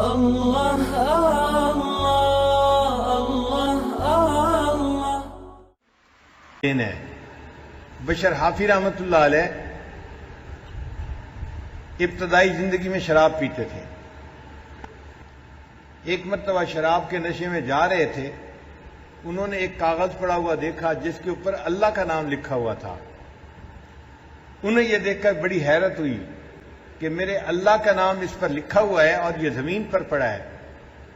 اللہ اللہ اللہ ہے۔ بشر حافی رحمت اللہ علیہ ابتدائی زندگی میں شراب پیتے تھے۔ ایک مرتبہ شراب کے نشے میں جا رہے تھے، انہوں نے ایک کاغذ پڑا ہوا دیکھا جس کے اوپر اللہ کا نام لکھا ہوا تھا۔ انہیں یہ دیکھ کر بڑی حیرت ہوئی کہ میرے اللہ کا نام اس پر لکھا ہوا ہے اور یہ زمین پر پڑا ہے۔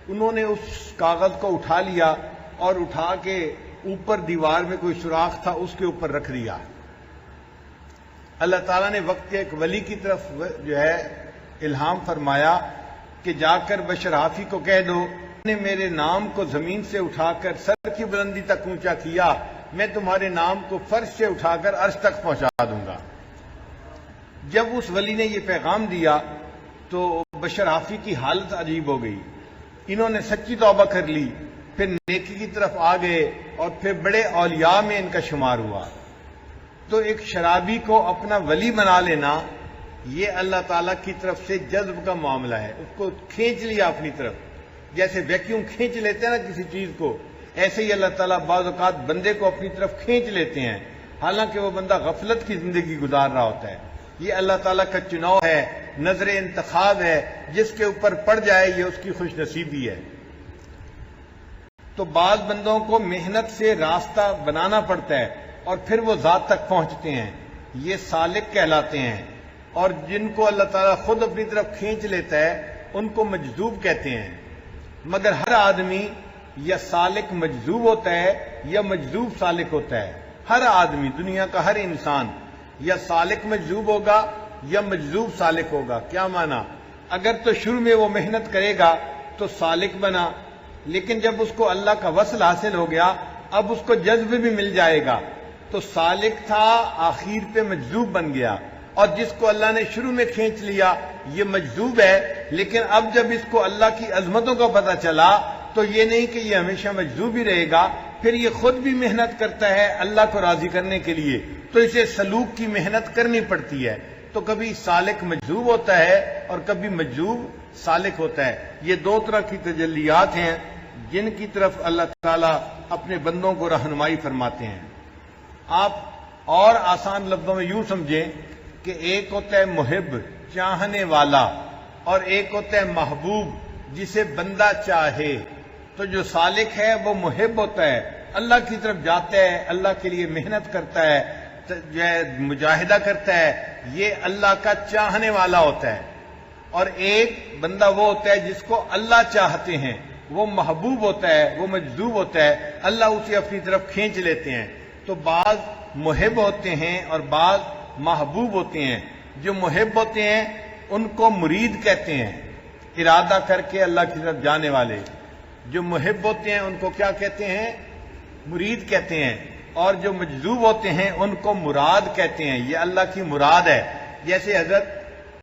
انہوں نے اس کاغذ کو اٹھا لیا اور اٹھا کے اوپر دیوار میں کوئی سوراخ تھا اس کے اوپر رکھ دیا۔ اللہ تعالیٰ نے وقت کے ایک ولی کی طرف جو ہے الہام فرمایا کہ جا کر بشر حافی کو کہہ دو نے میرے نام کو زمین سے اٹھا کر سر کی بلندی تک اونچا کیا، میں تمہارے نام کو فرش سے اٹھا کر عرش تک پہنچا دوں گا۔ جب اس ولی نے یہ پیغام دیا تو بشر حافی کی حالت عجیب ہو گئی۔ انہوں نے سچی توبہ کر لی، پھر نیکی کی طرف آ گئے اور پھر بڑے اولیاء میں ان کا شمار ہوا۔ تو ایک شرابی کو اپنا ولی بنا لینا یہ اللہ تعالیٰ کی طرف سے جذب کا معاملہ ہے، اس کو کھینچ لیا اپنی طرف، جیسے ویکیوم کھینچ لیتے ہیں نا کسی چیز کو، ایسے ہی اللہ تعالیٰ بعض اوقات بندے کو اپنی طرف کھینچ لیتے ہیں، حالانکہ وہ بندہ غفلت کی زندگی گزار رہا ہوتا ہے۔ یہ اللہ تعالیٰ کا چناؤ ہے، نظر انتخاب ہے، جس کے اوپر پڑ جائے یہ اس کی خوش نصیبی ہے۔ تو بعض بندوں کو محنت سے راستہ بنانا پڑتا ہے اور پھر وہ ذات تک پہنچتے ہیں، یہ سالک کہلاتے ہیں۔ اور جن کو اللہ تعالیٰ خود اپنی طرف کھینچ لیتا ہے ان کو مجذوب کہتے ہیں۔ مگر ہر آدمی یا سالک مجذوب ہوتا ہے یا مجذوب سالک ہوتا ہے۔ ہر آدمی، دنیا کا ہر انسان یا سالک مجذوب ہوگا یا مجذوب سالک ہوگا۔ کیا معنی؟ اگر تو شروع میں وہ محنت کرے گا تو سالک بنا، لیکن جب اس کو اللہ کا وصل حاصل ہو گیا اب اس کو جذب بھی مل جائے گا، تو سالک تھا آخر پہ مجذوب بن گیا۔ اور جس کو اللہ نے شروع میں کھینچ لیا یہ مجذوب ہے، لیکن اب جب اس کو اللہ کی عظمتوں کا پتہ چلا تو یہ نہیں کہ یہ ہمیشہ مجذوب ہی رہے گا، پھر یہ خود بھی محنت کرتا ہے اللہ کو راضی کرنے کے لیے، تو اسے سلوک کی محنت کرنی پڑتی ہے۔ تو کبھی سالک مجذوب ہوتا ہے اور کبھی مجذوب سالک ہوتا ہے۔ یہ دو طرح کی تجلیات ہیں جن کی طرف اللہ تعالیٰ اپنے بندوں کو رہنمائی فرماتے ہیں۔ آپ اور آسان لفظوں میں یوں سمجھیں کہ ایک ہوتا ہے محب، چاہنے والا، اور ایک ہوتا ہے محبوب، جسے بندہ چاہے۔ تو جو سالک ہے وہ محب ہوتا ہے، اللہ کی طرف جاتا ہے، اللہ کے لیے محنت کرتا ہے، جو ہے مجاہدہ کرتا ہے، یہ اللہ کا چاہنے والا ہوتا ہے۔ اور ایک بندہ وہ ہوتا ہے جس کو اللہ چاہتے ہیں، وہ محبوب ہوتا ہے، وہ مجذوب ہوتا ہے، اللہ اسے اپنی طرف کھینچ لیتے ہیں۔ تو بعض محب ہوتے ہیں اور بعض محبوب ہوتے ہیں۔ جو محب ہوتے ہیں ان کو مرید کہتے ہیں، ارادہ کر کے اللہ کی طرف جانے والے۔ جو محب ہوتے ہیں ان کو کیا کہتے ہیں؟ مرید کہتے ہیں۔ اور جو مجذوب ہوتے ہیں ان کو مراد کہتے ہیں، یہ اللہ کی مراد ہے۔ جیسے حضرت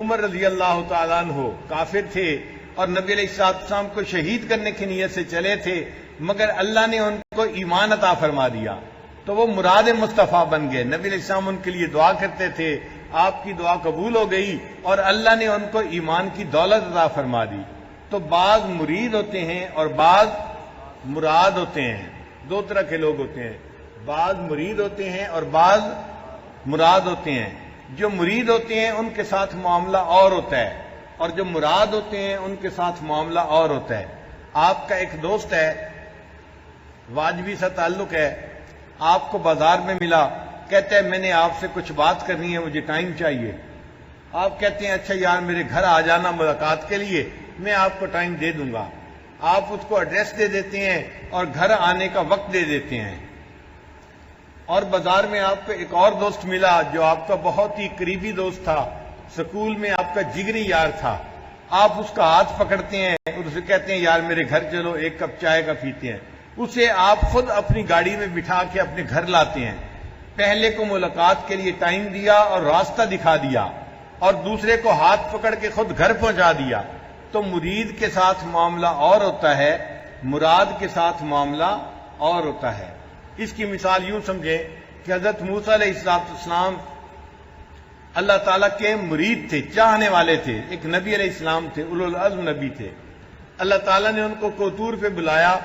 عمر رضی اللہ تعالیٰ عنہ کافر تھے اور نبی علیہ السلام کو شہید کرنے کی نیت سے چلے تھے، مگر اللہ نے ان کو ایمان عطا فرما دیا تو وہ مراد مصطفیٰ بن گئے۔ نبی علیہ السلام ان کے لیے دعا کرتے تھے، آپ کی دعا قبول ہو گئی اور اللہ نے ان کو ایمان کی دولت عطا فرما دی۔ تو بعض مرید ہوتے ہیں اور بعض مراد ہوتے ہیں، دو طرح کے لوگ ہوتے ہیں، بعض مرید ہوتے ہیں اور بعض مراد ہوتے ہیں۔ جو مرید ہوتے ہیں ان کے ساتھ معاملہ اور ہوتا ہے اور جو مراد ہوتے ہیں ان کے ساتھ معاملہ اور ہوتا ہے۔ آپ کا ایک دوست ہے، واجبی سا تعلق ہے، آپ کو بازار میں ملا، کہتا ہے میں نے آپ سے کچھ بات کرنی ہے، مجھے ٹائم چاہیے۔ آپ کہتے ہیں اچھا یار میرے گھر آ جانا ملاقات کے لیے، میں آپ کو ٹائم دے دوں گا۔ آپ اس کو ایڈریس دے دیتے ہیں اور گھر آنے کا وقت دے دیتے ہیں۔ اور بازار میں آپ کو ایک اور دوست ملا جو آپ کا بہت ہی قریبی دوست تھا، سکول میں آپ کا جگری یار تھا۔ آپ اس کا ہاتھ پکڑتے ہیں اور اسے کہتے ہیں یار میرے گھر چلو، ایک کپ چائے کا پیتے ہیں۔ اسے آپ خود اپنی گاڑی میں بٹھا کے اپنے گھر لاتے ہیں۔ پہلے کو ملاقات کے لیے ٹائم دیا اور راستہ دکھا دیا اور دوسرے کو ہاتھ پکڑ کے خود گھر پہنچا دیا۔ تو مرید کے ساتھ معاملہ اور ہوتا ہے، مراد کے ساتھ معاملہ اور ہوتا ہے۔ اس کی مثال یوں سمجھیں کہ حضرت موسیٰ علیہ السلام اللہ تعالیٰ کے مرید تھے، چاہنے والے تھے، ایک نبی علیہ السلام تھے، اولو العزم نبی تھے۔ اللہ تعالیٰ نے ان کو کوتور پہ بلایا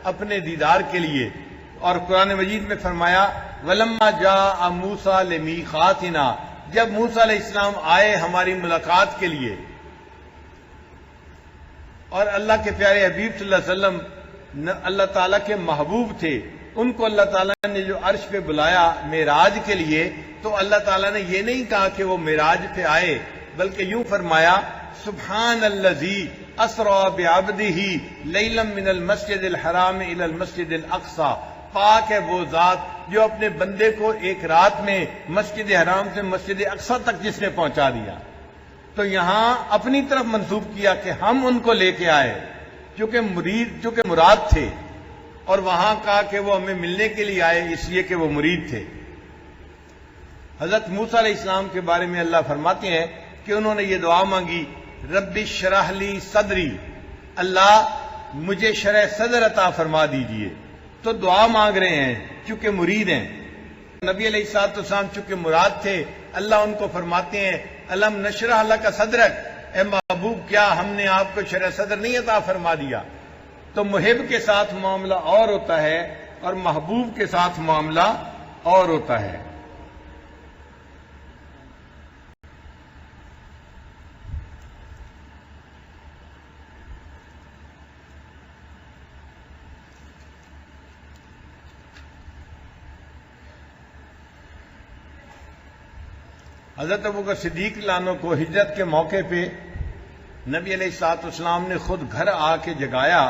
اپنے دیدار کے لیے، اور قرآن مجید میں فرمایا وَلَمَّا جَاءَ مُوسَىٰ لِمِيقَاتِنَا، جب موسیٰ علیہ السلام آئے ہماری ملاقات کے لیے، اور اللہ کے پیارے حبیب صلی اللہ علیہ وسلم اللہ تعالیٰ کے محبوب تھے، ان کو اللہ تعالیٰ نے جو عرش پہ بلایا معراج کے لیے، تو اللہ تعالیٰ نے یہ نہیں کہا کہ وہ معراج پہ آئے، بلکہ یوں فرمایا سبحان الذی اسری بعبدہ لیلا من المسجد الحرام الی المسجد الاقصی، پاک ہے وہ ذات جو اپنے بندے کو ایک رات میں مسجد حرام سے مسجد اقصی تک جس نے پہنچا دیا۔ تو یہاں اپنی طرف منسوب کیا کہ ہم ان کو لے کے آئے، چونکہ مراد تھے، اور وہاں کہا کہ وہ ہمیں ملنے کے لیے آئے اس لیے کہ وہ مرید تھے۔ حضرت موسیٰ علیہ السلام کے بارے میں اللہ فرماتے ہیں کہ انہوں نے یہ دعا مانگی رب اشرح لی صدری، اللہ مجھے شرح صدر عطا فرما دیجئے۔ تو دعا مانگ رہے ہیں چونکہ مرید ہیں، نبی علیہ الصلوۃ والسلام چونکہ مراد تھے، اللہ ان کو فرماتے ہیں الم نشرح لک صدرک، اے محبوب کیا ہم نے آپ کو شرح صدر نہیں عطا فرما دیا؟ تو محب کے ساتھ معاملہ اور ہوتا ہے اور محبوب کے ساتھ معاملہ اور ہوتا ہے۔ حضرت ابوبکر صدیق لانو کو ہجرت کے موقع پہ نبی علیہ الصلوۃ والسلام نے خود گھر آ کے جگایا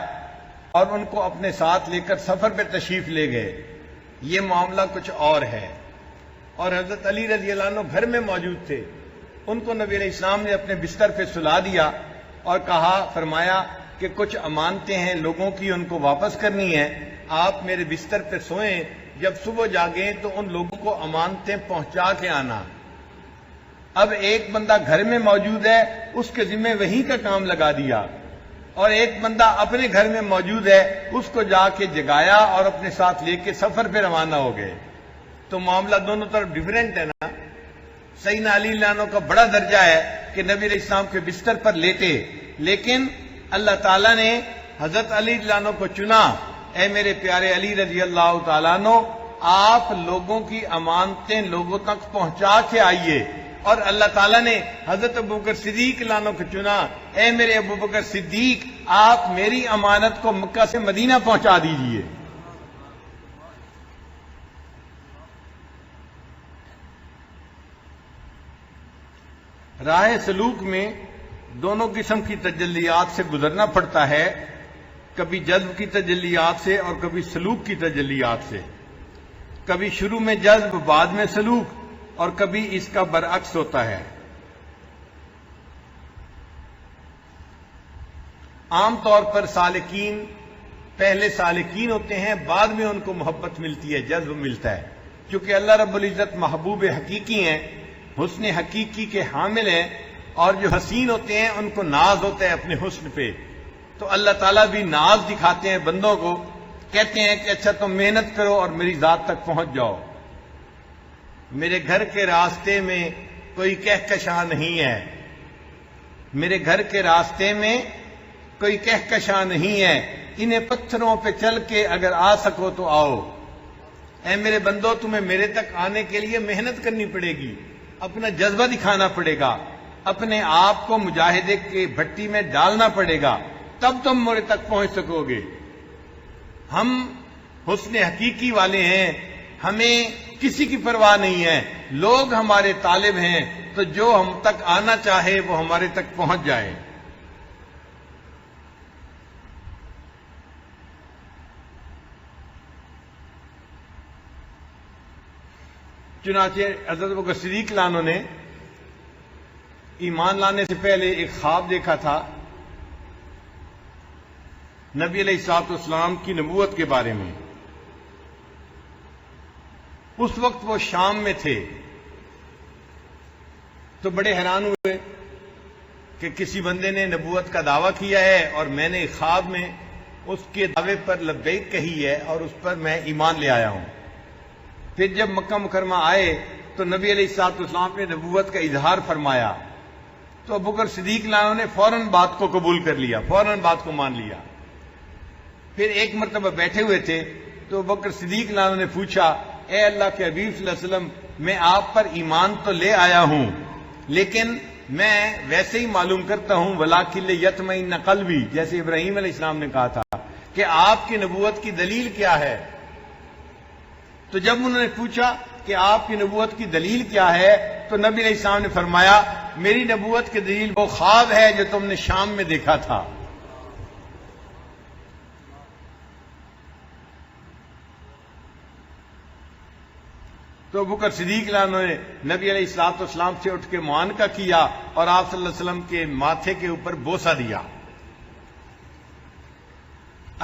اور ان کو اپنے ساتھ لے کر سفر پہ تشریف لے گئے۔ یہ معاملہ کچھ اور ہے، اور حضرت علی رضی اللہ عنہ گھر میں موجود تھے، ان کو نبی علیہ السلام نے اپنے بستر پہ سلا دیا اور فرمایا کہ کچھ امانتیں ہیں لوگوں کی، ان کو واپس کرنی ہے، آپ میرے بستر پہ سوئیں، جب صبح جاگیں تو ان لوگوں کو امانتیں پہنچا کے آنا۔ اب ایک بندہ گھر میں موجود ہے، اس کے ذمہ وہیں کا کام لگا دیا، اور ایک بندہ اپنے گھر میں موجود ہے، اس کو جا کے جگایا اور اپنے ساتھ لے کے سفر پہ روانہ ہو گئے۔ تو معاملہ دونوں طرف ڈیفرنٹ ہے نا۔ سیدنا علی رضی اللہ عنہ کا بڑا درجہ ہے کہ نبی علیہ السلام کے بستر پر لیٹے، لیکن اللہ تعالیٰ نے حضرت علی رضی اللہ عنہ کو چنا، اے میرے پیارے علی رضی اللہ تعالیٰ عنہ، آپ لوگوں کی امانتیں لوگوں تک پہنچا کے آئیے، اور اللہ تعالیٰ نے حضرت ابوبکر صدیق لانو کو چنا، اے میرے ابوبکر صدیق آپ میری امانت کو مکہ سے مدینہ پہنچا دیجئے۔ راہ سلوک میں دونوں قسم کی تجلیات سے گزرنا پڑتا ہے، کبھی جذب کی تجلیات سے اور کبھی سلوک کی تجلیات سے، کبھی شروع میں جذب بعد میں سلوک، اور کبھی اس کا برعکس ہوتا ہے۔ عام طور پر سالکین پہلے سالکین ہوتے ہیں، بعد میں ان کو محبت ملتی ہے، جذب ملتا ہے، کیونکہ اللہ رب العزت محبوب حقیقی ہیں، حسن حقیقی کے حامل ہیں، اور جو حسین ہوتے ہیں ان کو ناز ہوتا ہے اپنے حسن پہ، تو اللہ تعالیٰ بھی ناز دکھاتے ہیں بندوں کو، کہتے ہیں کہ اچھا تم محنت کرو اور میری ذات تک پہنچ جاؤ، میرے گھر کے راستے میں کوئی کہکشاں نہیں ہے، میرے گھر کے راستے میں کوئی کہکشاں نہیں ہے، انہیں پتھروں پہ چل کے اگر آ سکو تو آؤ۔ اے میرے بندو، تمہیں میرے تک آنے کے لیے محنت کرنی پڑے گی، اپنا جذبہ دکھانا پڑے گا، اپنے آپ کو مجاہدے کی بھٹی میں ڈالنا پڑے گا، تب تم میرے تک پہنچ سکو گے۔ ہم حسن حقیقی والے ہیں، ہمیں کسی کی پرواہ نہیں ہے، لوگ ہمارے طالب ہیں، تو جو ہم تک آنا چاہے وہ ہمارے تک پہنچ جائے۔ چنانچہ حضرت ابوبکر صدیق لانو نے ایمان لانے سے پہلے ایک خواب دیکھا تھا نبی علیہ الصلوۃ والسلام کی نبوت کے بارے میں۔ اس وقت وہ شام میں تھے، تو بڑے حیران ہوئے کہ کسی بندے نے نبوت کا دعویٰ کیا ہے اور میں نے خواب میں اس کے دعوے پر لبیک کہی ہے اور اس پر میں ایمان لے آیا ہوں۔ پھر جب مکہ مکرمہ آئے تو نبی علیہ الصلوۃ والسلام نے نبوت کا اظہار فرمایا، تو ابو بکر صدیق لانو نے فوراً بات کو قبول کر لیا، فوراً بات کو مان لیا۔ پھر ایک مرتبہ بیٹھے ہوئے تھے تو ابو بکر صدیق لانو نے پوچھا، اے اللہ کے حبیب صلی اللہ علیہ وسلم، میں آپ پر ایمان تو لے آیا ہوں، لیکن میں ویسے ہی معلوم کرتا ہوں وَلَٰكِن لِيَطْمَئِنَّ قَلْبِي، جیسے ابراہیم علیہ السلام نے کہا تھا کہ آپ کی نبوت کی دلیل کیا ہے۔ تو جب انہوں نے پوچھا کہ آپ کی نبوت کی دلیل کیا ہے تو نبی علیہ السلام نے فرمایا، میری نبوت کی دلیل وہ خواب ہے جو تم نے شام میں دیکھا تھا۔ تو ابو بکر صدیق عنہ نے نبی علیہ الصلوۃ والسلام سے اٹھ کے معانقہ کیا اور آپ صلی اللہ علیہ وسلم کے ماتھے کے اوپر بوسہ دیا۔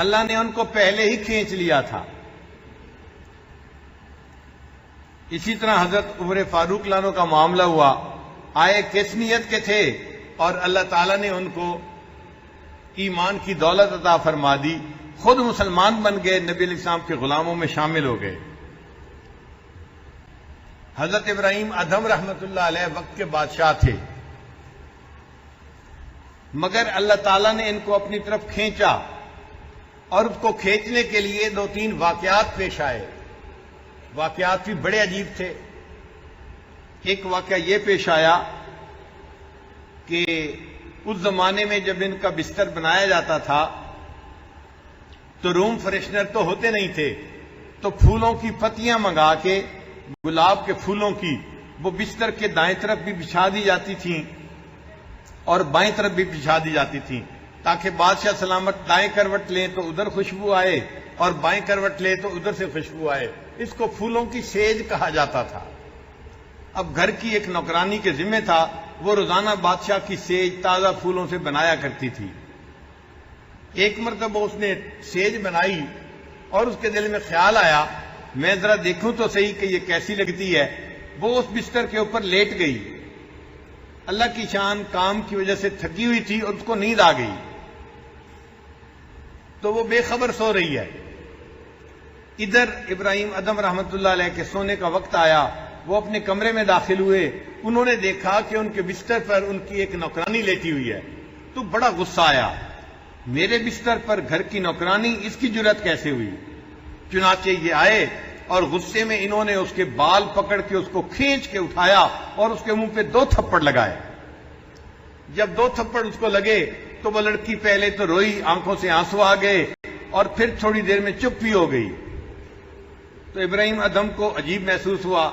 اللہ نے ان کو پہلے ہی کھینچ لیا تھا۔ اسی طرح حضرت عمر فاروق عنہ کا معاملہ ہوا، آئے کس نیت کے تھے اور اللہ تعالیٰ نے ان کو ایمان کی دولت عطا فرما دی، خود مسلمان بن گئے، نبی علیہ السلام کے غلاموں میں شامل ہو گئے۔ حضرت ابراہیم ادھم رحمت اللہ علیہ وقت کے بادشاہ تھے، مگر اللہ تعالیٰ نے ان کو اپنی طرف کھینچا، اور اس کو کھینچنے کے لیے 2-3 واقعات پیش آئے۔ واقعات بھی بڑے عجیب تھے۔ ایک واقعہ یہ پیش آیا کہ اس زمانے میں جب ان کا بستر بنایا جاتا تھا تو روم فریشنر تو ہوتے نہیں تھے، تو پھولوں کی پتیاں منگا کے، گلاب کے پھولوں کی، وہ بستر کے دائیں طرف بھی بچھا دی جاتی تھیں اور بائیں طرف بھی بچھا دی جاتی تھیں، تاکہ بادشاہ سلامت دائیں کروٹ لیں تو ادھر خوشبو آئے اور بائیں کروٹ لیں تو ادھر سے خوشبو آئے۔ اس کو پھولوں کی سیج کہا جاتا تھا۔ اب گھر کی ایک نوکرانی کے ذمہ تھا، وہ روزانہ بادشاہ کی سیج تازہ پھولوں سے بنایا کرتی تھی۔ ایک مرتبہ اس نے سیج بنائی اور اس کے دل میں خیال آیا، میں ذرا دیکھوں تو صحیح کہ یہ کیسی لگتی ہے۔ وہ اس بستر کے اوپر لیٹ گئی۔ اللہ کی شان، کام کی وجہ سے تھکی ہوئی تھی اور اس کو نیند آ گئی، تو وہ بے خبر سو رہی ہے۔ ادھر ابراہیم ادھم رحمت اللہ علیہ کے سونے کا وقت آیا، وہ اپنے کمرے میں داخل ہوئے، انہوں نے دیکھا کہ ان کے بستر پر ان کی ایک نوکرانی لیٹی ہوئی ہے، تو بڑا غصہ آیا، میرے بستر پر گھر کی نوکرانی، اس کی جرأت کیسے ہوئی؟ چنانچہ یہ آئے اور غصے میں انہوں نے اس کے بال پکڑ کے اس کو کھینچ کے اٹھایا اور اس کے منہ پہ 2 تھپڑ لگائے۔ جب 2 تھپڑ اس کو لگے تو وہ لڑکی پہلے تو روئی، آنکھوں سے آنسو آ گئے، اور پھر تھوڑی دیر میں چپ بھی ہو گئی۔ تو ابراہیم ادھم کو عجیب محسوس ہوا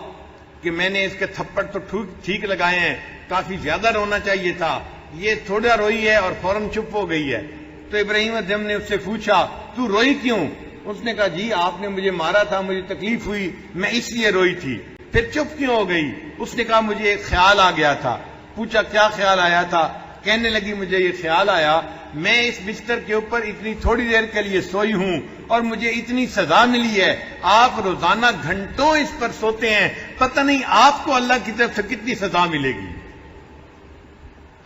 کہ میں نے اس کے تھپڑ تو ٹھیک لگائے ہیں، کافی زیادہ رونا چاہیے تھا، یہ تھوڑا روئی ہے اور فوراً چپ ہو گئی ہے۔ تو ابراہیم ادھم نے اس سے پوچھا، تو روئی کیوں؟ اس نے کہا، جی آپ نے مجھے مارا تھا، مجھے تکلیف ہوئی، میں اس لیے روئی تھی۔ پھر چپ کیوں ہو گئی؟ اس نے کہا، مجھے ایک خیال آ گیا تھا۔ پوچھا کیا خیال آیا تھا؟ کہنے لگی، مجھے یہ خیال آیا، میں اس بستر کے اوپر اتنی تھوڑی دیر کے لیے سوئی ہوں اور مجھے اتنی سزا ملی ہے، آپ روزانہ گھنٹوں اس پر سوتے ہیں، پتہ نہیں آپ کو اللہ کی طرف سے کتنی سزا ملے گی۔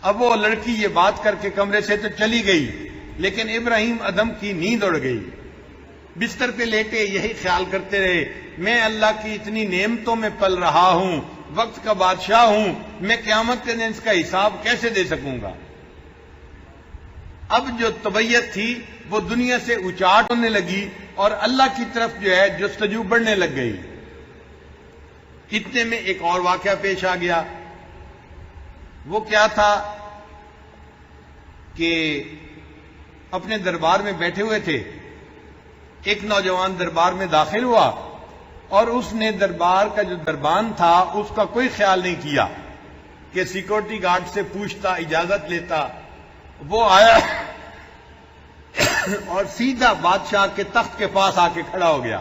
اب وہ لڑکی یہ بات کر کے کمرے سے تو چلی گئی، لیکن ابراہیم ادھم کی نیند اڑ گئی۔ بستر پہ لیٹے یہی خیال کرتے رہے، میں اللہ کی اتنی نعمتوں میں پل رہا ہوں، وقت کا بادشاہ ہوں، میں قیامت کے دن اس کا حساب کیسے دے سکوں گا؟ اب جو طبیعت تھی وہ دنیا سے اچاٹ ہونے لگی اور اللہ کی طرف جو ہے جستجو بڑھنے لگ گئی۔ اتنے میں ایک اور واقعہ پیش آ گیا۔ وہ کیا تھا کہ اپنے دربار میں بیٹھے ہوئے تھے، ایک نوجوان دربار میں داخل ہوا اور اس نے دربار کا جو دربان تھا اس کا کوئی خیال نہیں کیا کہ سیکورٹی گارڈ سے پوچھتا، اجازت لیتا۔ وہ آیا اور سیدھا بادشاہ کے تخت کے پاس آ کے کھڑا ہو گیا۔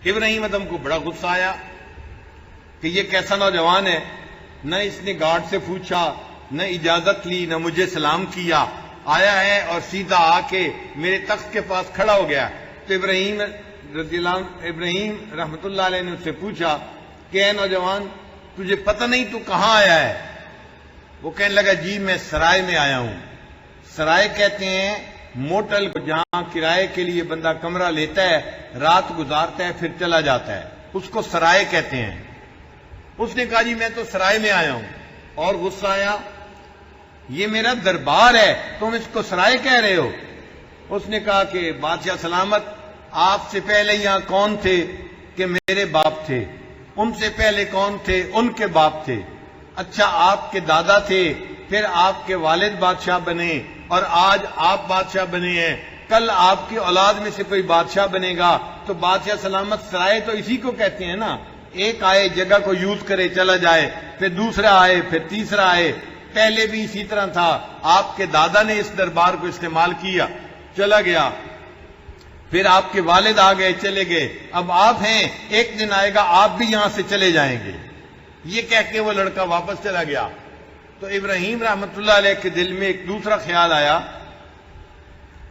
ابراہیم ادھم کو بڑا غصہ آیا کہ یہ کیسا نوجوان ہے، نہ اس نے گارڈ سے پوچھا، نہ اجازت لی، نہ مجھے سلام کیا، آیا ہے اور سیدھا آ کے میرے تخت کے پاس کھڑا ہو گیا۔ تو ابراہیم رحمت اللہ علیہ نے اس سے پوچھا کہ اے نوجوان، تجھے پتہ نہیں تو کہاں آیا ہے؟ وہ کہنے لگا، جی میں سرائے میں آیا ہوں۔ سرائے کہتے ہیں موٹل کو جہاں کرائے کے لیے بندہ کمرہ لیتا ہے، رات گزارتا ہے، پھر چلا جاتا ہے، اس کو سرائے کہتے ہیں۔ اس نے کہا، جی میں تو سرائے میں آیا ہوں اور غصہ آیا، یہ میرا دربار ہے، تم اس کو سرائے کہہ رہے ہو؟ اس نے کہا کہ بادشاہ سلامت، آپ سے پہلے یہاں کون تھے؟ کہ میرے باپ تھے۔ ان سے پہلے کون تھے؟ ان کے باپ تھے۔ اچھا، آپ کے دادا تھے، پھر آپ کے والد بادشاہ بنے، اور آج آپ بادشاہ بنے ہیں، کل آپ کی اولاد میں سے کوئی بادشاہ بنے گا، تو بادشاہ سلامت سرائے تو اسی کو کہتے ہیں نا، ایک آئے جگہ کو یوز کرے چلا جائے، پھر دوسرا آئے، پھر تیسرا آئے۔ پہلے بھی اسی طرح تھا، آپ کے دادا نے اس دربار کو استعمال کیا، چلا گیا، پھر آپ کے والد آ گئے، چلے گئے، اب آپ ہیں، ایک دن آئے گا آپ بھی یہاں سے چلے جائیں گے۔ یہ کہہ کے وہ لڑکا واپس چلا گیا۔ تو ابراہیم رحمت اللہ علیہ کے دل میں ایک دوسرا خیال آیا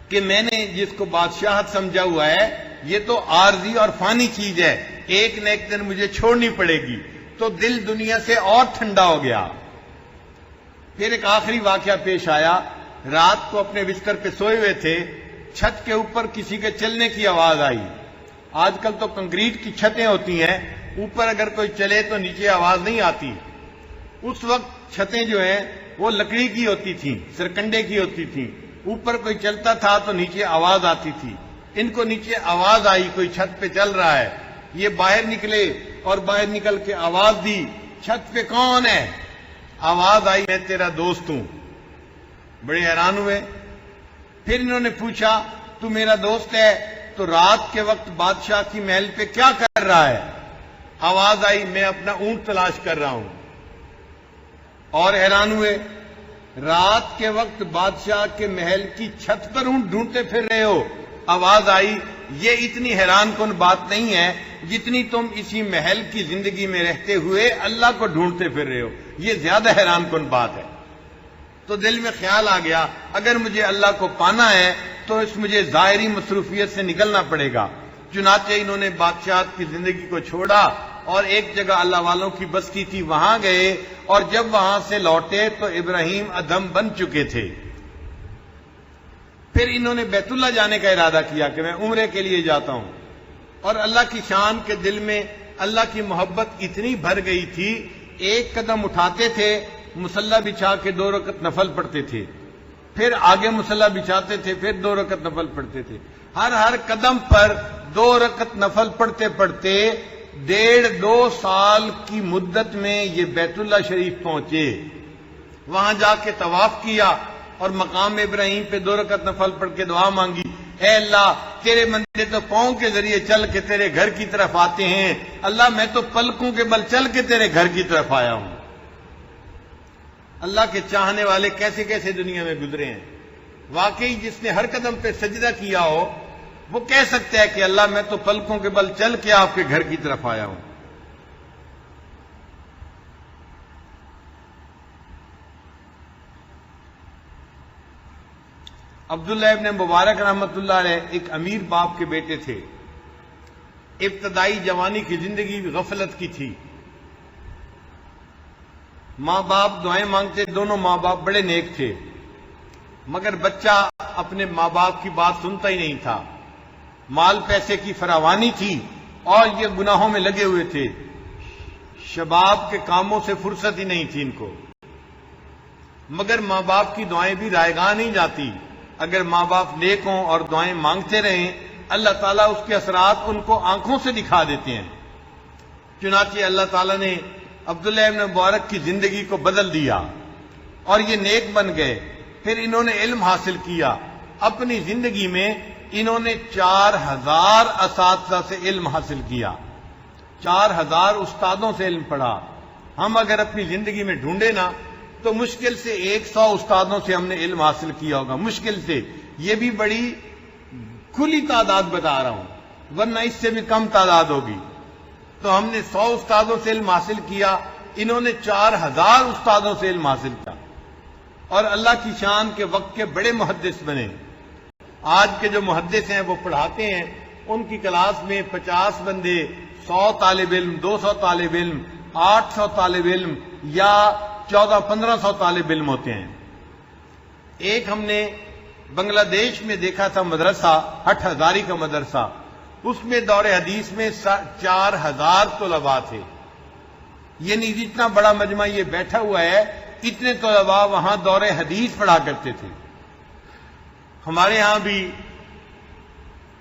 کہ میں نے جس کو بادشاہت سمجھا ہوا ہے یہ تو عارضی اور فانی چیز ہے، ایک نہ ایک دن مجھے چھوڑنی پڑے گی۔ تو دل دنیا سے اور ٹھنڈا ہو گیا۔ پھر ایک آخری واقعہ پیش آیا، رات کو اپنے بستر پہ سوئے ہوئے تھے، چھت کے اوپر کسی کے چلنے کی آواز آئی۔ آج کل تو کنکریٹ کی چھتیں ہوتی ہیں، اوپر اگر کوئی چلے تو نیچے آواز نہیں آتی۔ اس وقت چھتیں جو ہیں وہ لکڑی کی ہوتی تھیں، سرکنڈے کی ہوتی تھیں، اوپر کوئی چلتا تھا تو نیچے آواز آتی تھی۔ ان کو نیچے آواز آئی کوئی چھت پہ چل رہا ہے، یہ باہر نکلے اور باہر نکل کے آواز دی، چھت پہ کون ہے؟ آواز آئی، میں تیرا دوست ہوں۔ بڑے حیران ہوئے۔ پھر انہوں نے پوچھا تو میرا دوست ہے تو رات کے وقت بادشاہ کی محل پہ کیا کر رہا ہے؟ آواز آئی، میں اپنا اونٹ تلاش کر رہا ہوں۔ اور حیران ہوئے، رات کے وقت بادشاہ کے محل کی چھت پر اونٹ ڈھونڈتے پھر رہے ہو؟ آواز آئی، یہ اتنی حیران کن بات نہیں ہے جتنی تم اسی محل کی زندگی میں رہتے ہوئے اللہ کو ڈھونڈتے پھر رہے ہو، یہ زیادہ حیران کن بات ہے۔ تو دل میں خیال آ گیا، اگر مجھے اللہ کو پانا ہے تو اس مجھے ظاہری مصروفیت سے نکلنا پڑے گا۔ چنانچہ انہوں نے بادشاہت کی زندگی کو چھوڑا اور ایک جگہ اللہ والوں کی بستی تھی، وہاں گئے، اور جب وہاں سے لوٹے تو ابراہیم ادھم بن چکے تھے۔ پھر انہوں نے بیت اللہ جانے کا ارادہ کیا کہ میں عمرے کے لیے جاتا ہوں، اور اللہ کی شان کے دل میں اللہ کی محبت اتنی بھر گئی تھی، ایک قدم اٹھاتے تھے مصلی بچھا کے 2 رکعت نفل پڑھتے تھے، پھر آگے مصلی بچھاتے تھے، پھر 2 رکعت نفل پڑھتے تھے، ہر قدم پر 2 رکعت نفل پڑھتے پڑھتے 1.5-2 سال کی مدت میں یہ بیت اللہ شریف پہنچے۔ وہاں جا کے طواف کیا اور مقام ابراہیم پہ 2 رکعت نفل پڑھ کے دعا مانگی، اے اللہ تیرے بندے تو پاؤں کے ذریعے چل کے تیرے گھر کی طرف آتے ہیں، اللہ میں تو پلکوں کے بل چل کے تیرے گھر کی طرف آیا ہوں۔ اللہ کے چاہنے والے کیسے کیسے دنیا میں گزرے ہیں۔ واقعی جس نے ہر قدم پہ سجدہ کیا ہو وہ کہہ سکتا ہے کہ اللہ میں تو پلکوں کے بل چل کے آپ کے گھر کی طرف آیا ہوں۔ عبداللہ ابن مبارک رحمت اللہ علیہ ایک امیر باپ کے بیٹے تھے۔ ابتدائی جوانی کی زندگی غفلت کی تھی، ماں باپ دعائیں مانگتے، دونوں ماں باپ بڑے نیک تھے، مگر بچہ اپنے ماں باپ کی بات سنتا ہی نہیں تھا۔ مال پیسے کی فراوانی تھی اور یہ گناہوں میں لگے ہوئے تھے، شباب کے کاموں سے فرصت ہی نہیں تھی ان کو، مگر ماں باپ کی دعائیں بھی رائگاں نہیں جاتی۔ اگر ماں باپ نیک ہوں اور دعائیں مانگتے رہیں، اللہ تعالیٰ اس کے اثرات ان کو آنکھوں سے دکھا دیتے ہیں۔ چنانچہ اللہ تعالیٰ نے عبداللہ ابن مبارک کی زندگی کو بدل دیا اور یہ نیک بن گئے۔ پھر انہوں نے علم حاصل کیا، اپنی زندگی میں انہوں نے 4000 اساتذہ سے علم حاصل کیا، 4000 استادوں سے علم پڑھا۔ ہم اگر اپنی زندگی میں ڈھونڈے نا تو مشکل سے 100 استادوں سے ہم نے علم حاصل کیا ہوگا، مشکل سے۔ یہ بھی بڑی کھلی تعداد بتا رہا ہوں، ورنہ اس سے بھی کم تعداد ہوگی۔ تو ہم نے 100 استادوں سے علم حاصل کیا، انہوں نے 4000 استادوں سے علم حاصل کیا، اور اللہ کی شان کے وقت کے بڑے محدث بنے۔ آج کے جو محدث ہیں وہ پڑھاتے ہیں، ان کی کلاس میں 50 بندے، 100 طالب علم، 200 طالب علم، 800 طالب علم یا 1400-1500 طالب علم ہوتے ہیں۔ ایک ہم نے بنگلہ دیش میں دیکھا تھا مدرسہ، ہٹھ ہزاری کا مدرسہ، اس میں دور حدیث میں 4000 طلباء تھے۔ یعنی جتنا بڑا مجمع یہ بیٹھا ہوا ہے اتنے طلباء وہاں دور حدیث پڑھا کرتے تھے. ہمارے ہاں بھی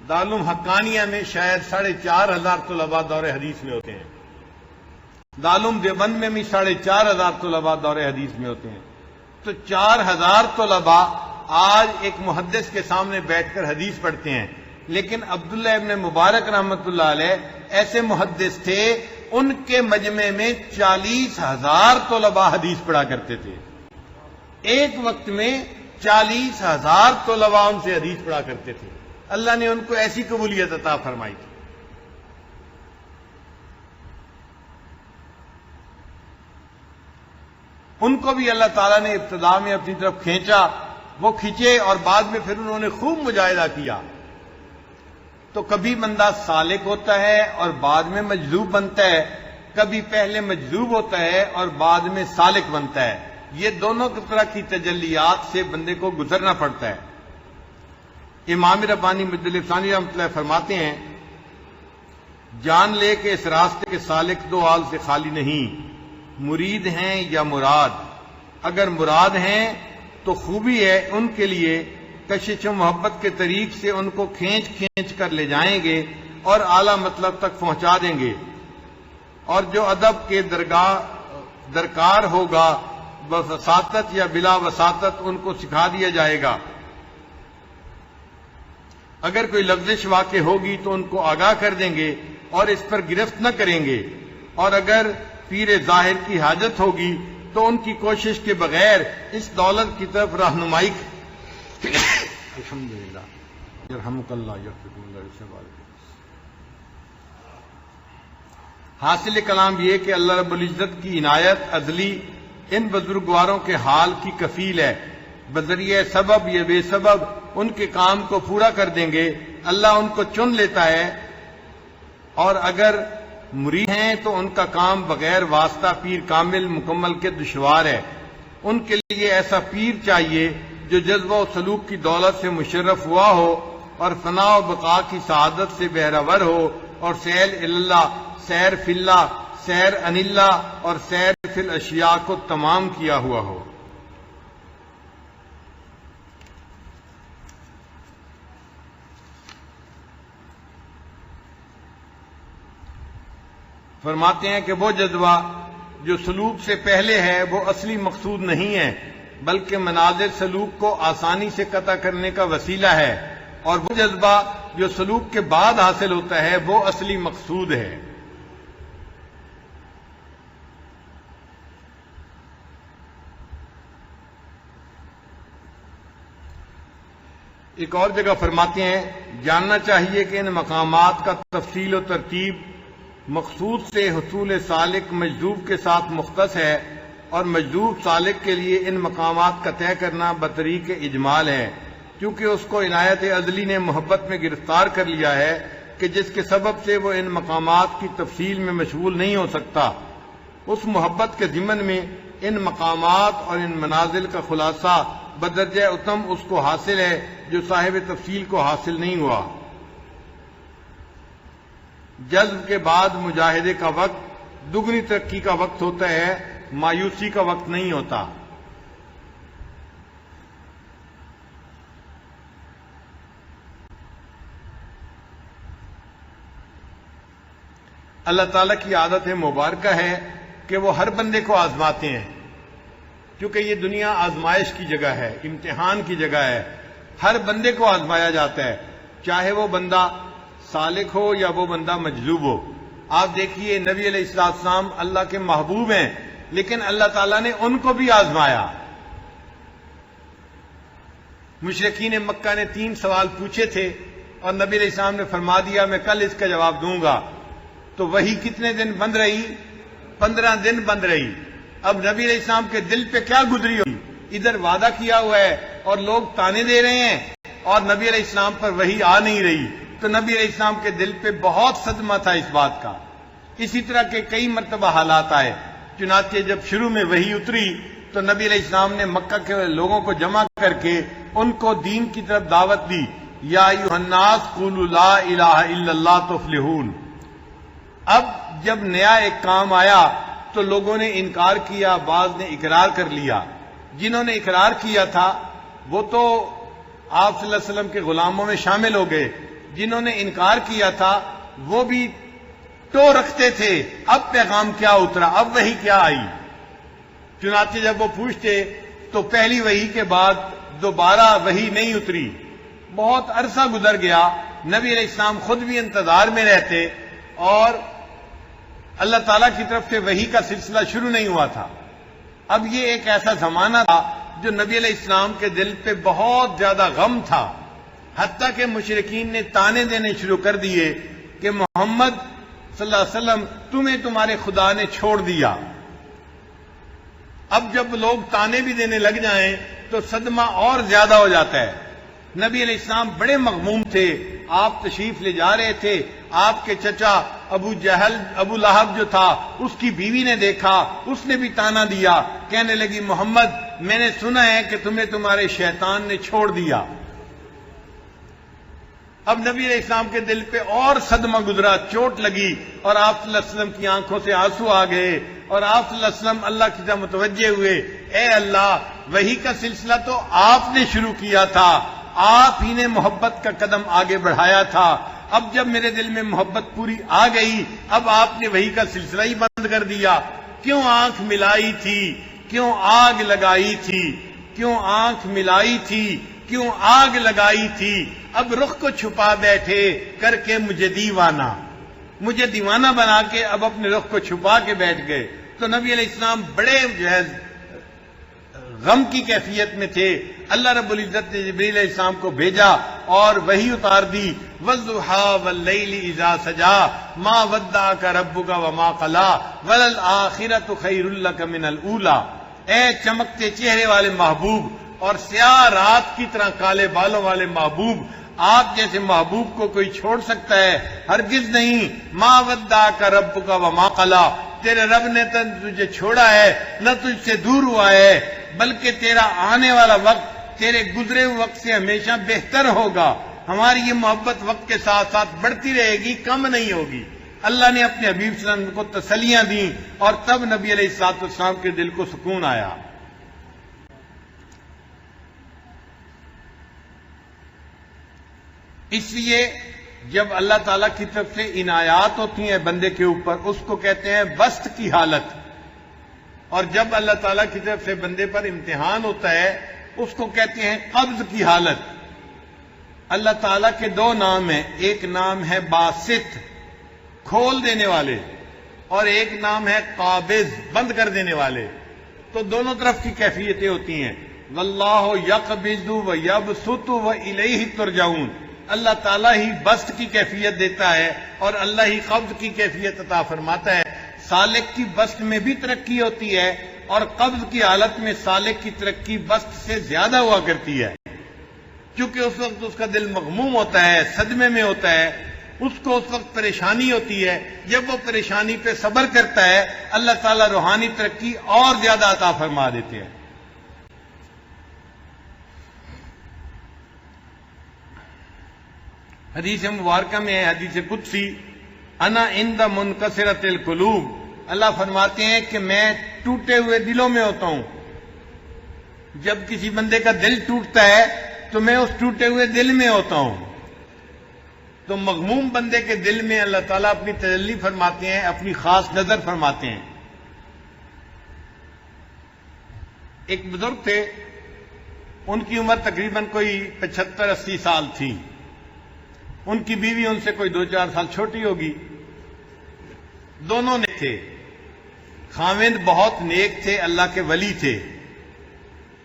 دارالعلوم حقانیہ میں شاید 4,500 طلباء دور حدیث میں ہوتے ہیں. دارالعلوم دیوبند میں بھی 4,500 طلباء دور حدیث میں ہوتے ہیں. تو 4,000 طلباء آج ایک محدث کے سامنے بیٹھ کر حدیث پڑھتے ہیں. لیکن عبداللہ ابن مبارک رحمۃ اللہ علیہ ایسے محدث تھے، ان کے مجمع میں 40,000 طلباء حدیث پڑھا کرتے تھے. ایک وقت میں 40,000 طلباء ان سے حدیث پڑھا کرتے تھے. اللہ نے ان کو ایسی قبولیت عطا فرمائی تھی. ان کو بھی اللہ تعالیٰ نے ابتدا میں اپنی طرف کھینچا، وہ کھینچے اور بعد میں پھر انہوں نے خوب مجاہدہ کیا. تو کبھی بندہ سالک ہوتا ہے اور بعد میں مجذوب بنتا ہے، کبھی پہلے مجذوب ہوتا ہے اور بعد میں سالک بنتا ہے. یہ دونوں طرح کی تجلیات سے بندے کو گزرنا پڑتا ہے. امام ربانی مجدد ثانی رحمۃ اللہ فرماتے ہیں، جان لے کہ اس راستے کے سالک دو حال سے خالی نہیں، مرید ہیں یا مراد. اگر مراد ہیں تو خوبی ہے، ان کے لیے کشش و محبت کے طریق سے ان کو کھینچ کھینچ کر لے جائیں گے اور اعلیٰ مطلب تک پہنچا دیں گے. اور جو ادب کے درکار ہوگا وساطت یا بلا وساطت ان کو سکھا دیا جائے گا. اگر کوئی لفزش واقع ہوگی تو ان کو آگاہ کر دیں گے اور اس پر گرفت نہ کریں گے. اور اگر پیر ظاہر کی حاجت ہوگی تو ان کی کوشش کے بغیر اس دولت کی طرف رہنمائی الحمدللہ یرحمک اللہ یرحمک اللہ. حاصل کلام یہ کہ اللہ رب العزت کی عنایت ازلی ان بزرگواروں کے حال کی کفیل ہے. بذریعہ سبب یا بے سبب ان کے کام کو پورا کر دیں گے. اللہ ان کو چن لیتا ہے، اور اگر مرید ہیں تو ان کا کام بغیر واسطہ پیر کامل مکمل کے دشوار ہے. ان کے لیے ایسا پیر چاہیے جو جذبہ و سلوک کی دولت سے مشرف ہوا ہو اور فنا و بقا کی سعادت سے بہرور ہو، اور سیر اللہ، سیر فی اللہ، سیر ان اللہ اور سیر فی الاشیاء کو تمام کیا ہوا ہو. فرماتے ہیں کہ وہ جذبہ جو سلوک سے پہلے ہے وہ اصلی مقصود نہیں ہے، بلکہ منازل سلوک کو آسانی سے قطع کرنے کا وسیلہ ہے. اور وہ جذبہ جو سلوک کے بعد حاصل ہوتا ہے وہ اصلی مقصود ہے. ایک اور جگہ فرماتے ہیں، جاننا چاہیے کہ ان مقامات کا تفصیل و ترتیب مقصود سے حصول سالک مجذوب کے ساتھ مختص ہے، اور مجذوب سالک کے لیے ان مقامات کا طے کرنا بطریق اجمال ہے، کیونکہ اس کو عنایت ازلی نے محبت میں گرفتار کر لیا ہے کہ جس کے سبب سے وہ ان مقامات کی تفصیل میں مشغول نہیں ہو سکتا. اس محبت کے ضمن میں ان مقامات اور ان منازل کا خلاصہ بدرجہ اتم اس کو حاصل ہے جو صاحب تفصیل کو حاصل نہیں ہوا. جذب کے بعد مجاہدے کا وقت دگنی ترقی کا وقت ہوتا ہے، مایوسی کا وقت نہیں ہوتا. اللہ تعالیٰ کی عادت مبارکہ ہے کہ وہ ہر بندے کو آزماتے ہیں، کیونکہ یہ دنیا آزمائش کی جگہ ہے، امتحان کی جگہ ہے. ہر بندے کو آزمایا جاتا ہے، چاہے وہ بندہ سالک ہو یا وہ بندہ مجذوب ہو. آپ دیکھیے نبی علیہ السلام اللہ کے محبوب ہیں، لیکن اللہ تعالیٰ نے ان کو بھی آزمایا. مشرکین مکہ نے 3 سوال پوچھے تھے اور نبی علیہ السلام نے فرما دیا میں کل اس کا جواب دوں گا. تو وہی کتنے دن بند رہی؟ 15 دن بند رہی. اب نبی علیہ السلام کے دل پہ کیا گزری ہوئی؟ ادھر وعدہ کیا ہوا ہے اور لوگ تانے دے رہے ہیں، اور نبی علیہ السلام پر وہی آ نہیں رہی. تو نبی علیہ السلام کے دل پہ بہت صدمہ تھا اس بات کا. اسی طرح کے کئی مرتبہ حالات آئے. چنانچہ جب شروع میں وہی اتری تو نبی علیہ السلام نے مکہ کے لوگوں کو جمع کر کے ان کو دین کی طرف دعوت دی. یا ایھا الناس قولوا لا الہ الا اللہ تفلحون. اب جب نیا ایک کام آیا تو لوگوں نے انکار کیا، بعض نے اقرار کر لیا۔ جنہوں نے اقرار کیا تھا وہ تو آپ صلی اللہ علیہ وسلم کے غلاموں میں شامل ہو گئے، جنہوں نے انکار کیا تھا وہ بھی ٹو رکھتے تھے اب پیغام کیا اترا، اب وحی کیا آئی۔ چنانچہ جب وہ پوچھتے تو پہلی وحی کے بعد دوبارہ وحی نہیں اتری، بہت عرصہ گزر گیا، نبی علیہ السلام خود بھی انتظار میں رہتے اور اللہ تعالیٰ کی طرف سے وحی کا سلسلہ شروع نہیں ہوا تھا۔ اب یہ ایک ایسا زمانہ تھا جو نبی علیہ السلام کے دل پہ بہت زیادہ غم تھا، حتیٰ کہ مشرکین نے تانے دینے شروع کر دیے کہ محمد صلی اللہ علیہ وسلم تمہیں تمہارے خدا نے چھوڑ دیا۔ اب جب لوگ تانے بھی دینے لگ جائیں تو صدمہ اور زیادہ ہو جاتا ہے۔ نبی علیہ السلام بڑے مغموم تھے، آپ تشریف لے جا رہے تھے، آپ کے چچا ابو لہب جو تھا اس کی بیوی نے دیکھا، اس نے بھی تانا دیا، کہنے لگی محمد میں نے سنا ہے کہ تمہیں تمہارے شیطان نے چھوڑ دیا۔ اب نبی علیہ السلام کے دل پہ اور صدمہ گزرا، چوٹ لگی، اور آپ صلی اللہ علیہ وسلم کی آنکھوں سے آنسو آ گئے، اور آپ صلی اللہ علیہ وسلم اللہ کی طرف متوجہ ہوئے، اے اللہ وحی کا سلسلہ تو آپ نے شروع کیا تھا، آپ ہی نے محبت کا قدم آگے بڑھایا تھا، اب جب میرے دل میں محبت پوری آ گئی اب آپ نے وحی کا سلسلہ ہی بند کر دیا۔ کیوں آنکھ ملائی تھی، کیوں آگ لگائی تھی، کیوں آنکھ ملائی تھی، کیوں آگ لگائی تھی، اب رخ کو چھپا بیٹھے کر کے مجھے دیوانہ بنا کے اب اپنے رخ کو چھپا کے بیٹھ گئے۔ تو نبی علیہ السلام بڑے غم کی کیفیت میں تھے۔ اللہ رب العزت نے جبریل علیہ السلام کو بھیجا اور وحی اتار دی، وَالضُّحَىٰ وَاللَّيْلِ إِذَا سَجَىٰ مَا وَدَّعَكَ رَبُّكَ وَمَا قَلَىٰ وَلَلْآخِرَةُ خَيْرٌ لَكَ مِنَ الْأُولَىٰ۔ اے چمکتے چہرے والے محبوب اور سیاہ رات کی طرح کالے بالوں والے محبوب، آپ جیسے محبوب کو کوئی چھوڑ سکتا ہے؟ ہرگز نہیں۔ مَا وَدَّعَكَ رَبُّكَ وَمَا قَلَىٰ، تیرے رب نے تجھے چھوڑا ہے نہ تجھ سے دور ہوا ہے، بلکہ تیرا آنے والا وقت تیرے گزرے ہوئے وقت سے ہمیشہ بہتر ہوگا۔ ہماری یہ محبت وقت کے ساتھ ساتھ بڑھتی رہے گی، کم نہیں ہوگی۔ اللہ نے اپنے حبیب صلی اللہ علیہ وسلم کو تسلیاں دیں اور تب نبی علیہ السلام کے دل کو سکون آیا۔ اس لیے جب اللہ تعالیٰ کی طرف سے عنایات ہوتی ہیں بندے کے اوپر اس کو کہتے ہیں بسط کی حالت، اور جب اللہ تعالیٰ کی طرف سے بندے پر امتحان ہوتا ہے اس کو کہتے ہیں قبض کی حالت۔ اللہ تعالیٰ کے دو نام ہیں، ایک نام ہے باسط کھول دینے والے، اور ایک نام ہے قابض بند کر دینے والے۔ تو دونوں طرف کی کیفیتیں ہوتی ہیں۔ واللہ یقبض ویبسط والیہ ترجعون، اللہ تعالیٰ ہی بسط کی کیفیت دیتا ہے اور اللہ ہی قبض کی کیفیت عطا فرماتا ہے۔ سالک کی بسط میں بھی ترقی ہوتی ہے اور قبض کی حالت میں سالک کی ترقی بسط سے زیادہ ہوا کرتی ہے، کیونکہ اس وقت اس کا دل مغموم ہوتا ہے، صدمے میں ہوتا ہے، اس کو اس وقت پریشانی ہوتی ہے۔ جب وہ پریشانی پہ صبر کرتا ہے اللہ تعالیٰ روحانی ترقی اور زیادہ عطا فرما دیتے ہیں۔ حدیث مبارکہ میں ہے، حدیث قدسی، انا عند منکسرۃ القلوب، اللہ فرماتے ہیں کہ میں ٹوٹے ہوئے دلوں میں ہوتا ہوں۔ جب کسی بندے کا دل ٹوٹتا ہے تو میں اس ٹوٹے ہوئے دل میں ہوتا ہوں۔ تو مغموم بندے کے دل میں اللہ تعالیٰ اپنی تجلی فرماتے ہیں، اپنی خاص نظر فرماتے ہیں۔ ایک بزرگ تھے، ان کی عمر تقریباً کوئی 75-80 سال تھی، ان کی بیوی ان سے کوئی 2-4 سال چھوٹی ہوگی، دونوں نے تھے، خاوند بہت نیک تھے، اللہ کے ولی تھے،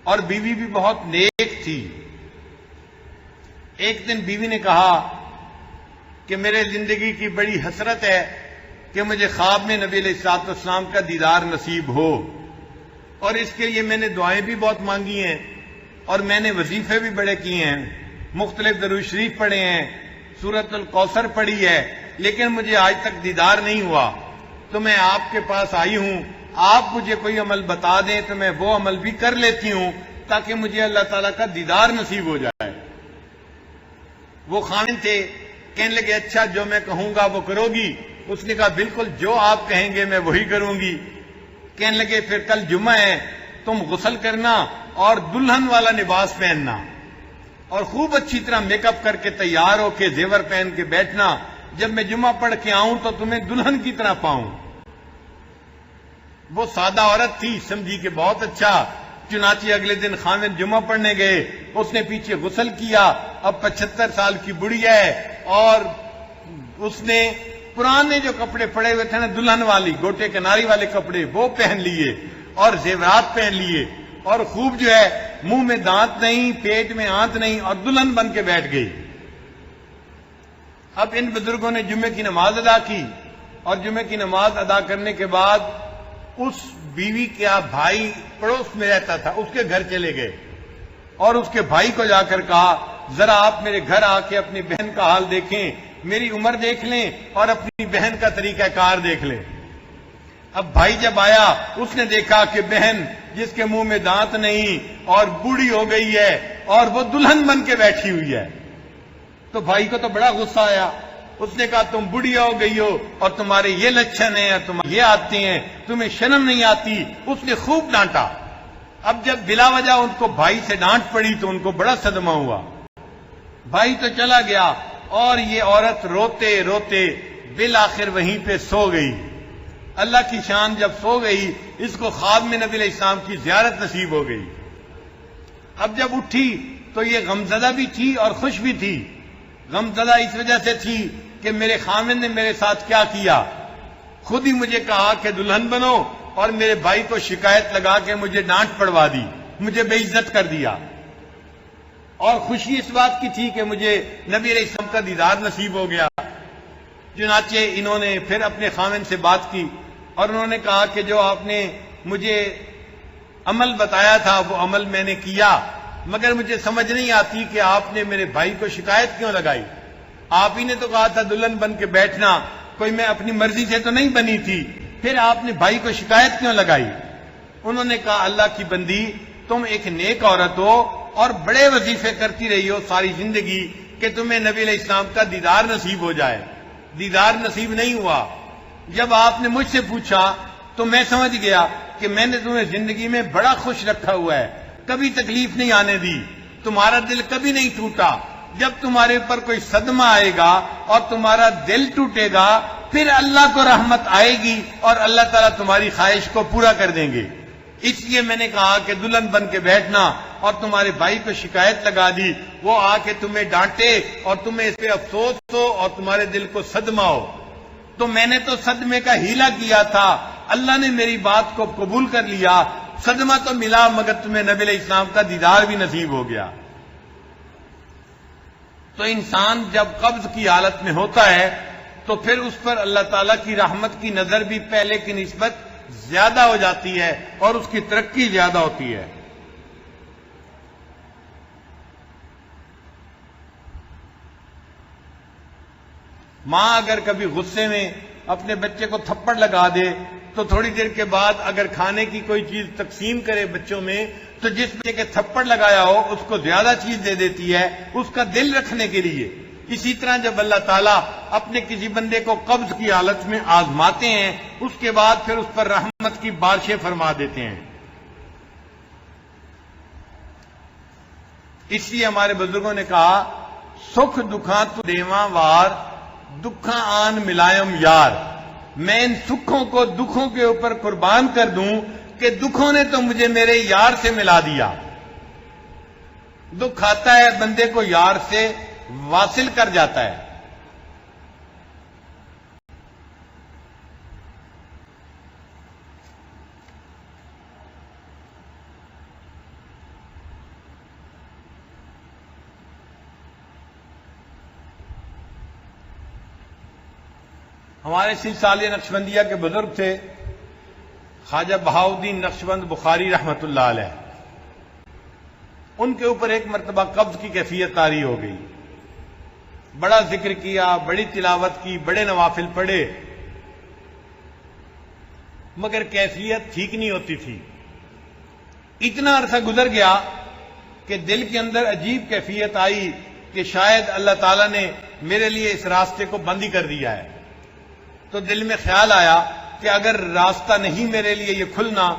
اور بیوی بھی بہت نیک تھی۔ ایک دن بیوی نے کہا کہ میرے زندگی کی بڑی حسرت ہے کہ مجھے خواب میں نبی علیہ الصلوۃ والسلام کا دیدار نصیب ہو، اور اس کے لیے میں نے دعائیں بھی بہت مانگی ہیں اور میں نے وظیفے بھی بڑے کیے ہیں، مختلف درود شریف پڑھے ہیں، سورۃ الکوثر پڑھی ہے، لیکن مجھے آج تک دیدار نہیں ہوا۔ تو میں آپ کے پاس آئی ہوں، آپ مجھے کوئی عمل بتا دیں تو میں وہ عمل بھی کر لیتی ہوں تاکہ مجھے اللہ تعالیٰ کا دیدار نصیب ہو جائے۔ وہ خاوند تھے، کہنے لگے اچھا جو میں کہوں گا وہ کرو گی؟ اس نے کہا بالکل جو آپ کہیں گے میں وہی کروں گی۔ کہنے لگے پھر کل جمعہ ہے، تم غسل کرنا اور دلہن والا لباس پہننا اور خوب اچھی طرح میک اپ کر کے تیار ہو کے زیور پہن کے بیٹھنا، جب میں جمعہ پڑھ کے آؤں تو تمہیں دلہن کی طرح پاؤں۔ وہ سادہ عورت تھی، سمجھی کہ بہت اچھا، چنانچہ اگلے دن خامد جمعہ پڑھنے گئے، اس نے پیچھے غسل کیا، اب 75 سال کی بڑھیا ہے، اور اس نے پرانے جو کپڑے پڑے ہوئے تھے نا دلہن والی گوٹے کناری والے کپڑے وہ پہن لیے اور زیورات پہن لیے، اور خوب جو ہے منہ میں دانت نہیں، پیٹ میں آنت نہیں، اور دلہن بن کے بیٹھ گئی۔ اب ان بزرگوں نے جمعے کی نماز ادا کی، اور جمعے کی نماز ادا کرنے کے بعد اس بیوی کا بھائی پڑوس میں رہتا تھا، اس کے گھر چلے گئے اور اس کے بھائی کو جا کر کہا ذرا آپ میرے گھر آ کے اپنی بہن کا حال دیکھیں، میری عمر دیکھ لیں اور اپنی بہن کا طریقہ کار دیکھ لیں۔ اب بھائی جب آیا اس نے دیکھا کہ بہن جس کے منہ میں دانت نہیں اور بوڑھی ہو گئی ہے اور وہ دلہن بن کے بیٹھی ہوئی ہے، تو بھائی کو تو بڑا غصہ آیا۔ اس نے کہا تم بڑھیا ہو گئی ہو اور تمہارے یہ لچھن ہیں اور تم یہ آتے ہیں، تمہیں شرم نہیں آتی۔ اس نے خوب ڈانٹا۔ اب جب بلا وجہ ان کو بھائی سے ڈانٹ پڑی تو ان کو بڑا صدمہ ہوا۔ بھائی تو چلا گیا اور یہ عورت روتے روتے بالآخر وہیں پہ سو گئی۔ اللہ کی شان، جب سو گئی اس کو خواب میں نبی علیہ السلام کی زیارت نصیب ہو گئی۔ اب جب اٹھی تو یہ غمزدہ بھی تھی اور خوش بھی تھی۔ غمزدہ اس وجہ سے تھی کہ میرے خامد نے میرے ساتھ کیا کیا، خود ہی مجھے کہا کہ دلہن بنو اور میرے بھائی کو شکایت لگا کے مجھے ڈانٹ پڑوا دی، مجھے بے عزت کر دیا۔ اور خوشی اس بات کی تھی کہ مجھے نبی علیہ السلام کا دیدار نصیب ہو گیا۔ چنانچہ انہوں نے پھر اپنے خامد سے بات کی اور انہوں نے کہا کہ جو آپ نے مجھے عمل بتایا تھا وہ عمل میں نے کیا، مگر مجھے سمجھ نہیں آتی کہ آپ نے میرے بھائی کو شکایت کیوں لگائی۔ آپ ہی نے تو کہا تھا دلہن بن کے بیٹھنا، کوئی میں اپنی مرضی سے تو نہیں بنی تھی، پھر آپ نے بھائی کو شکایت کیوں لگائی؟ انہوں نے کہا اللہ کی بندی، تم ایک نیک عورت ہو اور بڑے وظیفے کرتی رہی ہو ساری زندگی کہ تمہیں نبی علیہ السلام کا دیدار نصیب ہو جائے، دیدار نصیب نہیں ہوا۔ جب آپ نے مجھ سے پوچھا تو میں سمجھ گیا کہ میں نے تمہیں زندگی میں بڑا خوش رکھا ہوا ہے، کبھی تکلیف نہیں آنے دی، تمہارا دل کبھی نہیں ٹوٹا۔ جب تمہارے اوپر کوئی صدمہ آئے گا اور تمہارا دل ٹوٹے گا پھر اللہ کو رحمت آئے گی اور اللہ تعالیٰ تمہاری خواہش کو پورا کر دیں گے۔ اس لیے میں نے کہا کہ دلہن بن کے بیٹھنا، اور تمہارے بھائی کو شکایت لگا دی، وہ آ کے تمہیں ڈانٹے اور تمہیں اس پہ افسوس ہو اور تمہارے دل کو صدمہ ہو، تو میں نے تو صدمے کا ہیلا کیا تھا، اللہ نے میری بات کو قبول کر لیا، صدمہ تو ملا مگر تمہیں نبی علیہ السلام کا دیدار بھی نصیب ہو گیا۔ تو انسان جب قبض کی حالت میں ہوتا ہے تو پھر اس پر اللہ تعالیٰ کی رحمت کی نظر بھی پہلے کی نسبت زیادہ ہو جاتی ہے اور اس کی ترقی زیادہ ہوتی ہے۔ ماں اگر کبھی غصے میں اپنے بچے کو تھپڑ لگا دے تو تھوڑی دیر کے بعد اگر کھانے کی کوئی چیز تقسیم کرے بچوں میں تو جس بچے کے تھپڑ لگایا ہو اس کو زیادہ چیز دے دیتی ہے اس کا دل رکھنے کے لیے۔ اسی طرح جب اللہ تعالیٰ اپنے کسی بندے کو قبض کی حالت میں آزماتے ہیں اس کے بعد پھر اس پر رحمت کی بارشیں فرما دیتے ہیں۔ اس لیے ہمارے بزرگوں نے کہا سکھ دکھاں تو دیواں وار، دکھاں آن ملائم یار، میں ان سکھوں کو دکھوں کے اوپر قربان کر دوں کہ دکھوں نے تو مجھے میرے یار سے ملا دیا۔ دکھ آتا ہے بندے کو یار سے واصل کر جاتا ہے۔ ہمارے سلسلہ نقشبندیہ کے بزرگ تھے خواجہ بہاؤالدین نقشبند بخاری رحمت اللہ علیہ، ان کے اوپر ایک مرتبہ قبض کی کیفیت طاری ہو گئی، بڑا ذکر کیا، بڑی تلاوت کی، بڑے نوافل پڑھے، مگر کیفیت ٹھیک نہیں ہوتی تھی۔ اتنا عرصہ گزر گیا کہ دل کے اندر عجیب کیفیت آئی کہ شاید اللہ تعالیٰ نے میرے لیے اس راستے کو بند ہی کر دیا ہے۔ تو دل میں خیال آیا کہ اگر راستہ نہیں میرے لیے یہ کھلنا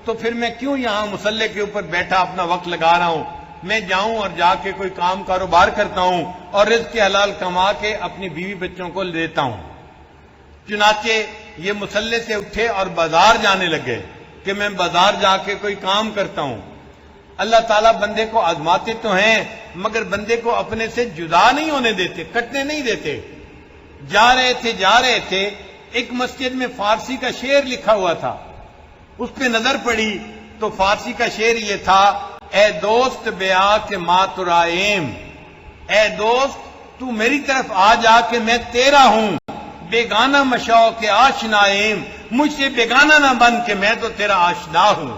تو پھر میں کیوں یہاں مصلے کے اوپر بیٹھا اپنا وقت لگا رہا ہوں، میں جاؤں اور جا کے کوئی کام کاروبار کرتا ہوں اور رزق کے حلال کما کے اپنی بیوی بچوں کو دیتا ہوں۔ چنانچہ یہ مصلے سے اٹھے اور بازار جانے لگے کہ میں بازار جا کے کوئی کام کرتا ہوں۔ اللہ تعالیٰ بندے کو آزماتے تو ہیں مگر بندے کو اپنے سے جدا نہیں ہونے دیتے، کٹنے نہیں دیتے۔ جا رہے تھے ایک مسجد میں فارسی کا شعر لکھا ہوا تھا، اس پہ نظر پڑی تو فارسی کا شعر یہ تھا، اے دوست بیا کہ ماں ترائیم، اے دوست تو میری طرف آ جا کہ میں تیرا ہوں، بیگانہ مشاؤ کے آشنائیم، مجھ سے بیگانہ نہ بن کہ میں تو تیرا آشنا ہوں۔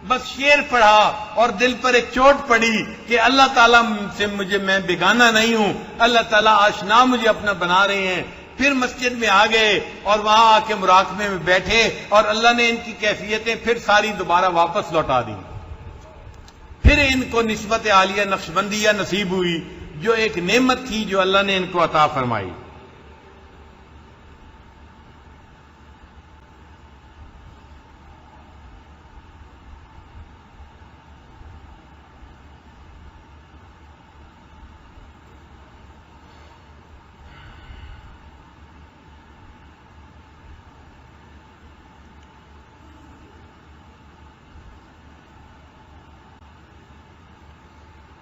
بس شعر پڑھا اور دل پر ایک چوٹ پڑی کہ اللہ تعالیٰ سے میں بیگانہ نہیں ہوں، اللہ تعالیٰ آشنا مجھے اپنا بنا رہے ہیں۔ پھر مسجد میں آ گئے اور وہاں آ کے مراقبے میں بیٹھے اور اللہ نے ان کی کیفیتیں پھر ساری دوبارہ واپس لوٹا دی۔ پھر ان کو نسبت عالیہ نقشبندیہ نصیب ہوئی، جو ایک نعمت تھی جو اللہ نے ان کو عطا فرمائی۔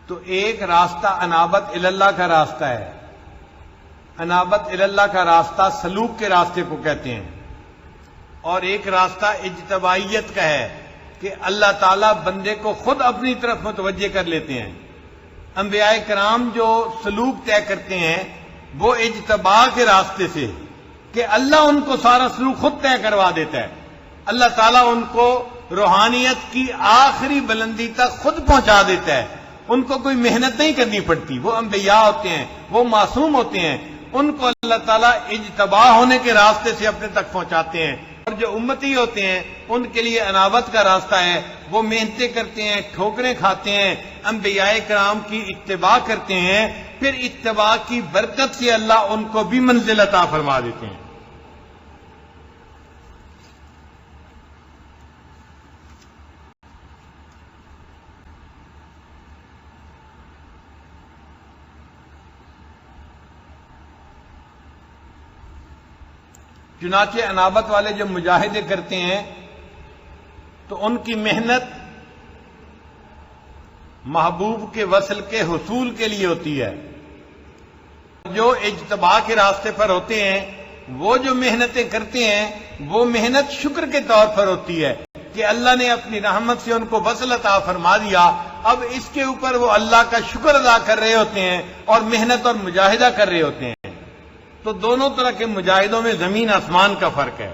تو ایک راستہ انابت اللہ کا راستہ ہے، انابت اللہ کا راستہ سلوک کے راستے کو کہتے ہیں، اور ایک راستہ اجتبائیت کا ہے کہ اللہ تعالیٰ بندے کو خود اپنی طرف متوجہ کر لیتے ہیں۔ انبیاء کرام جو سلوک طے کرتے ہیں وہ اجتبا کے راستے سے، کہ اللہ ان کو سارا سلوک خود طے کروا دیتا ہے، اللہ تعالیٰ ان کو روحانیت کی آخری بلندی تک خود پہنچا دیتا ہے، ان کو کوئی محنت نہیں کرنی پڑتی، وہ انبیاء ہوتے ہیں، وہ معصوم ہوتے ہیں، ان کو اللہ تعالیٰ اجتبا ہونے کے راستے سے اپنے تک پہنچاتے ہیں۔ اور جو امتی ہوتے ہیں ان کے لیے انابت کا راستہ ہے، وہ محنتیں کرتے ہیں، ٹھوکریں کھاتے ہیں، انبیاء کرام کی اتباع کرتے ہیں، پھر اتباع کی برکت سے اللہ ان کو بھی منزل عطا فرما دیتے ہیں۔ چنانچہ انابت والے جو مجاہدے کرتے ہیں تو ان کی محنت محبوب کے وصل کے حصول کے لیے ہوتی ہے۔ جو اجتباع کے راستے پر ہوتے ہیں وہ جو محنتیں کرتے ہیں وہ محنت شکر کے طور پر ہوتی ہے کہ اللہ نے اپنی رحمت سے ان کو وصل عطا فرما دیا، اب اس کے اوپر وہ اللہ کا شکر ادا کر رہے ہوتے ہیں اور محنت اور مجاہدہ کر رہے ہوتے ہیں۔ تو دونوں طرح کے مجاہدوں میں زمین آسمان کا فرق ہے۔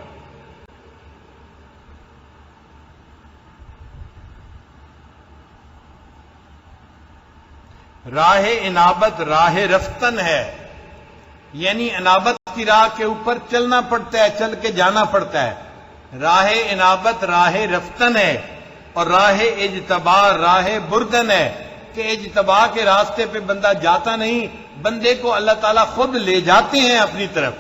راہ انابت راہ رفتن ہے، یعنی انابت کی راہ کے اوپر چلنا پڑتا ہے، چل کے جانا پڑتا ہے۔ راہ انابت راہ رفتن ہے اور راہ اجتبا راہ بردن ہے، کہ اجتبا کے راستے پہ بندہ جاتا نہیں، بندے کو اللہ تعالیٰ خود لے جاتے ہیں اپنی طرف۔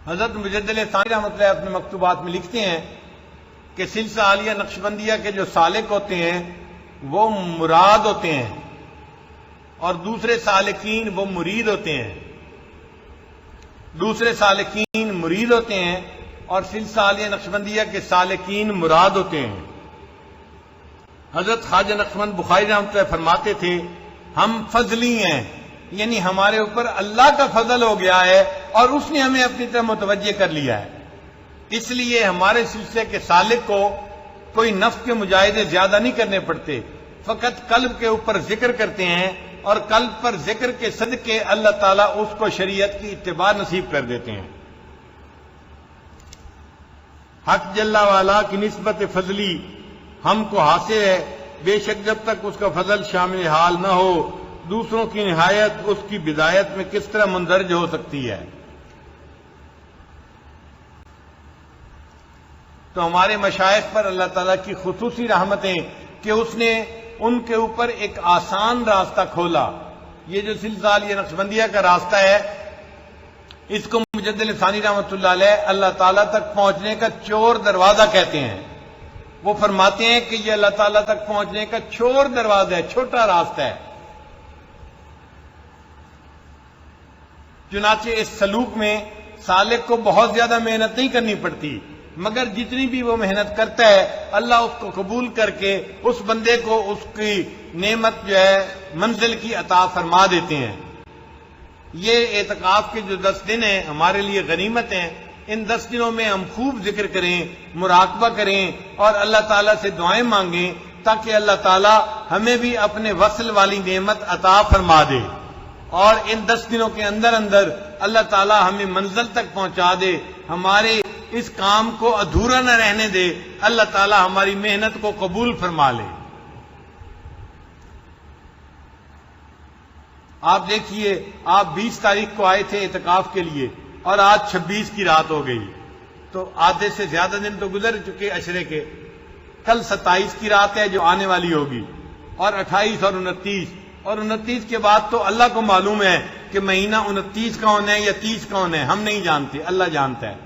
حضرت مجدد ثانی رحمۃ اللہ اپنے مکتوبات میں لکھتے ہیں کہ سلسلہ عالیہ نقشبندیہ کے جو سالک ہوتے ہیں وہ مراد ہوتے ہیں اور دوسرے سالکین وہ مرید ہوتے ہیں، دوسرے سالکین مرید ہوتے ہیں اور سلسلہ عالیہ نقشبندیہ کے سالکین مراد ہوتے ہیں۔ حضرت خواجہ نقشبند بخاری رحمۃ اللہ فرماتے تھے ہم فضلی ہیں، یعنی ہمارے اوپر اللہ کا فضل ہو گیا ہے اور اس نے ہمیں اپنی طرف متوجہ کر لیا ہے، اس لیے ہمارے سلسلے کے سالک کو کوئی نفس کے مجاہدے زیادہ نہیں کرنے پڑتے، فقط قلب کے اوپر ذکر کرتے ہیں اور قلب پر ذکر کے صدقے اللہ تعالیٰ اس کو شریعت کی اتباع نصیب کر دیتے ہیں۔ حق جل والا کی نسبت فضلی ہم کو حاصل ہے، بے شک جب تک اس کا فضل شامل حال نہ ہو دوسروں کی نہایت اس کی بدایت میں کس طرح مندرج ہو سکتی ہے۔ تو ہمارے مشائخ پر اللہ تعالیٰ کی خصوصی رحمتیں کہ اس نے ان کے اوپر ایک آسان راستہ کھولا. یہ جو سلسلہ نقشبندیہ کا راستہ ہے، اس کو مجدد ثانی رحمۃ اللہ علیہ اللہ تعالیٰ تک پہنچنے کا چور دروازہ کہتے ہیں. وہ فرماتے ہیں کہ یہ اللہ تعالیٰ تک پہنچنے کا چور دروازہ ہے، چھوٹا راستہ ہے. چنانچہ اس سلوک میں سالک کو بہت زیادہ محنت نہیں کرنی پڑتی، مگر جتنی بھی وہ محنت کرتا ہے اللہ اس کو قبول کر کے اس بندے کو اس کی نعمت جو ہے منزل کی عطا فرما دیتے ہیں. یہ اعتکاف کے جو 10 دن ہیں ہمارے لیے غنیمت ہیں. ان 10 دنوں میں ہم خوب ذکر کریں، مراقبہ کریں اور اللہ تعالیٰ سے دعائیں مانگیں تاکہ اللہ تعالیٰ ہمیں بھی اپنے وصل والی نعمت عطا فرما دے، اور ان 10 دنوں کے اندر اندر اللہ تعالیٰ ہمیں منزل تک پہنچا دے، ہمارے اس کام کو ادھورا نہ رہنے دے، اللہ تعالیٰ ہماری محنت کو قبول فرما لے. آپ دیکھیے، آپ 20 تاریخ کو آئے تھے اعتکاف کے لیے اور آج 26 کی رات ہو گئی، تو آدھے سے زیادہ دن تو گزر چکے عشرے کے. کل 27 کی رات ہے جو آنے والی ہوگی، اور 28 اور 29، اور 29 کے بعد تو اللہ کو معلوم ہے کہ مہینہ 29 کون ہے یا 30 کون ہے، ہم نہیں جانتے، اللہ جانتا ہے.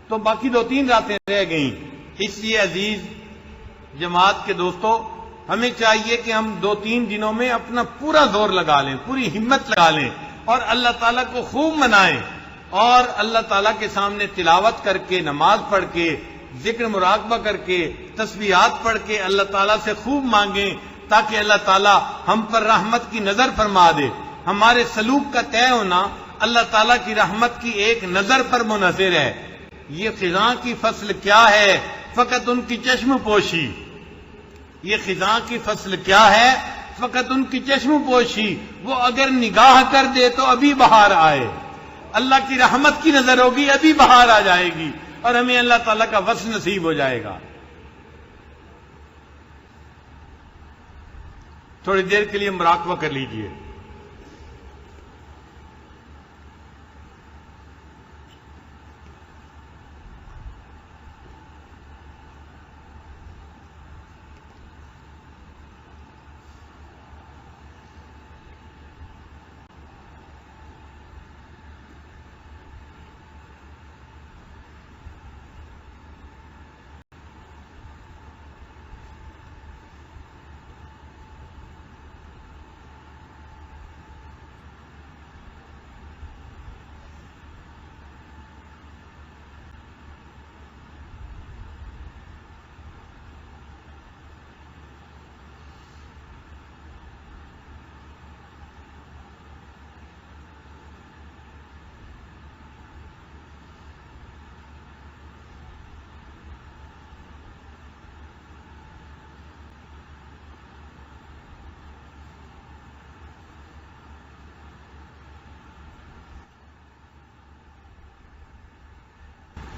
تو باقی 2-3 راتیں رہ گئیں. اس لیے عزیز جماعت کے دوستو، ہمیں چاہیے کہ ہم 2-3 دنوں میں اپنا پورا زور لگا لیں، پوری ہمت لگا لیں اور اللہ تعالیٰ کو خوب منائیں، اور اللہ تعالیٰ کے سامنے تلاوت کر کے، نماز پڑھ کے، ذکر مراقبہ کر کے، تسبیحات پڑھ کے اللہ تعالیٰ سے خوب مانگیں تاکہ اللہ تعالیٰ ہم پر رحمت کی نظر فرما دے. ہمارے سلوک کا طے ہونا اللہ تعالیٰ کی رحمت کی ایک نظر پر منحصر ہے. یہ خزاں کی فصل کیا ہے، فقط ان کی چشم پوشی. یہ خزاں کی فصل کیا ہے، فقط ان کی چشم پوشی. وہ اگر نگاہ کر دے تو ابھی بہار آئے. اللہ کی رحمت کی نظر ہوگی، ابھی بہار آ جائے گی اور ہمیں اللہ تعالیٰ کا وصل نصیب ہو جائے گا. تھوڑی دیر کے لیے مراقبہ کر لیجئے.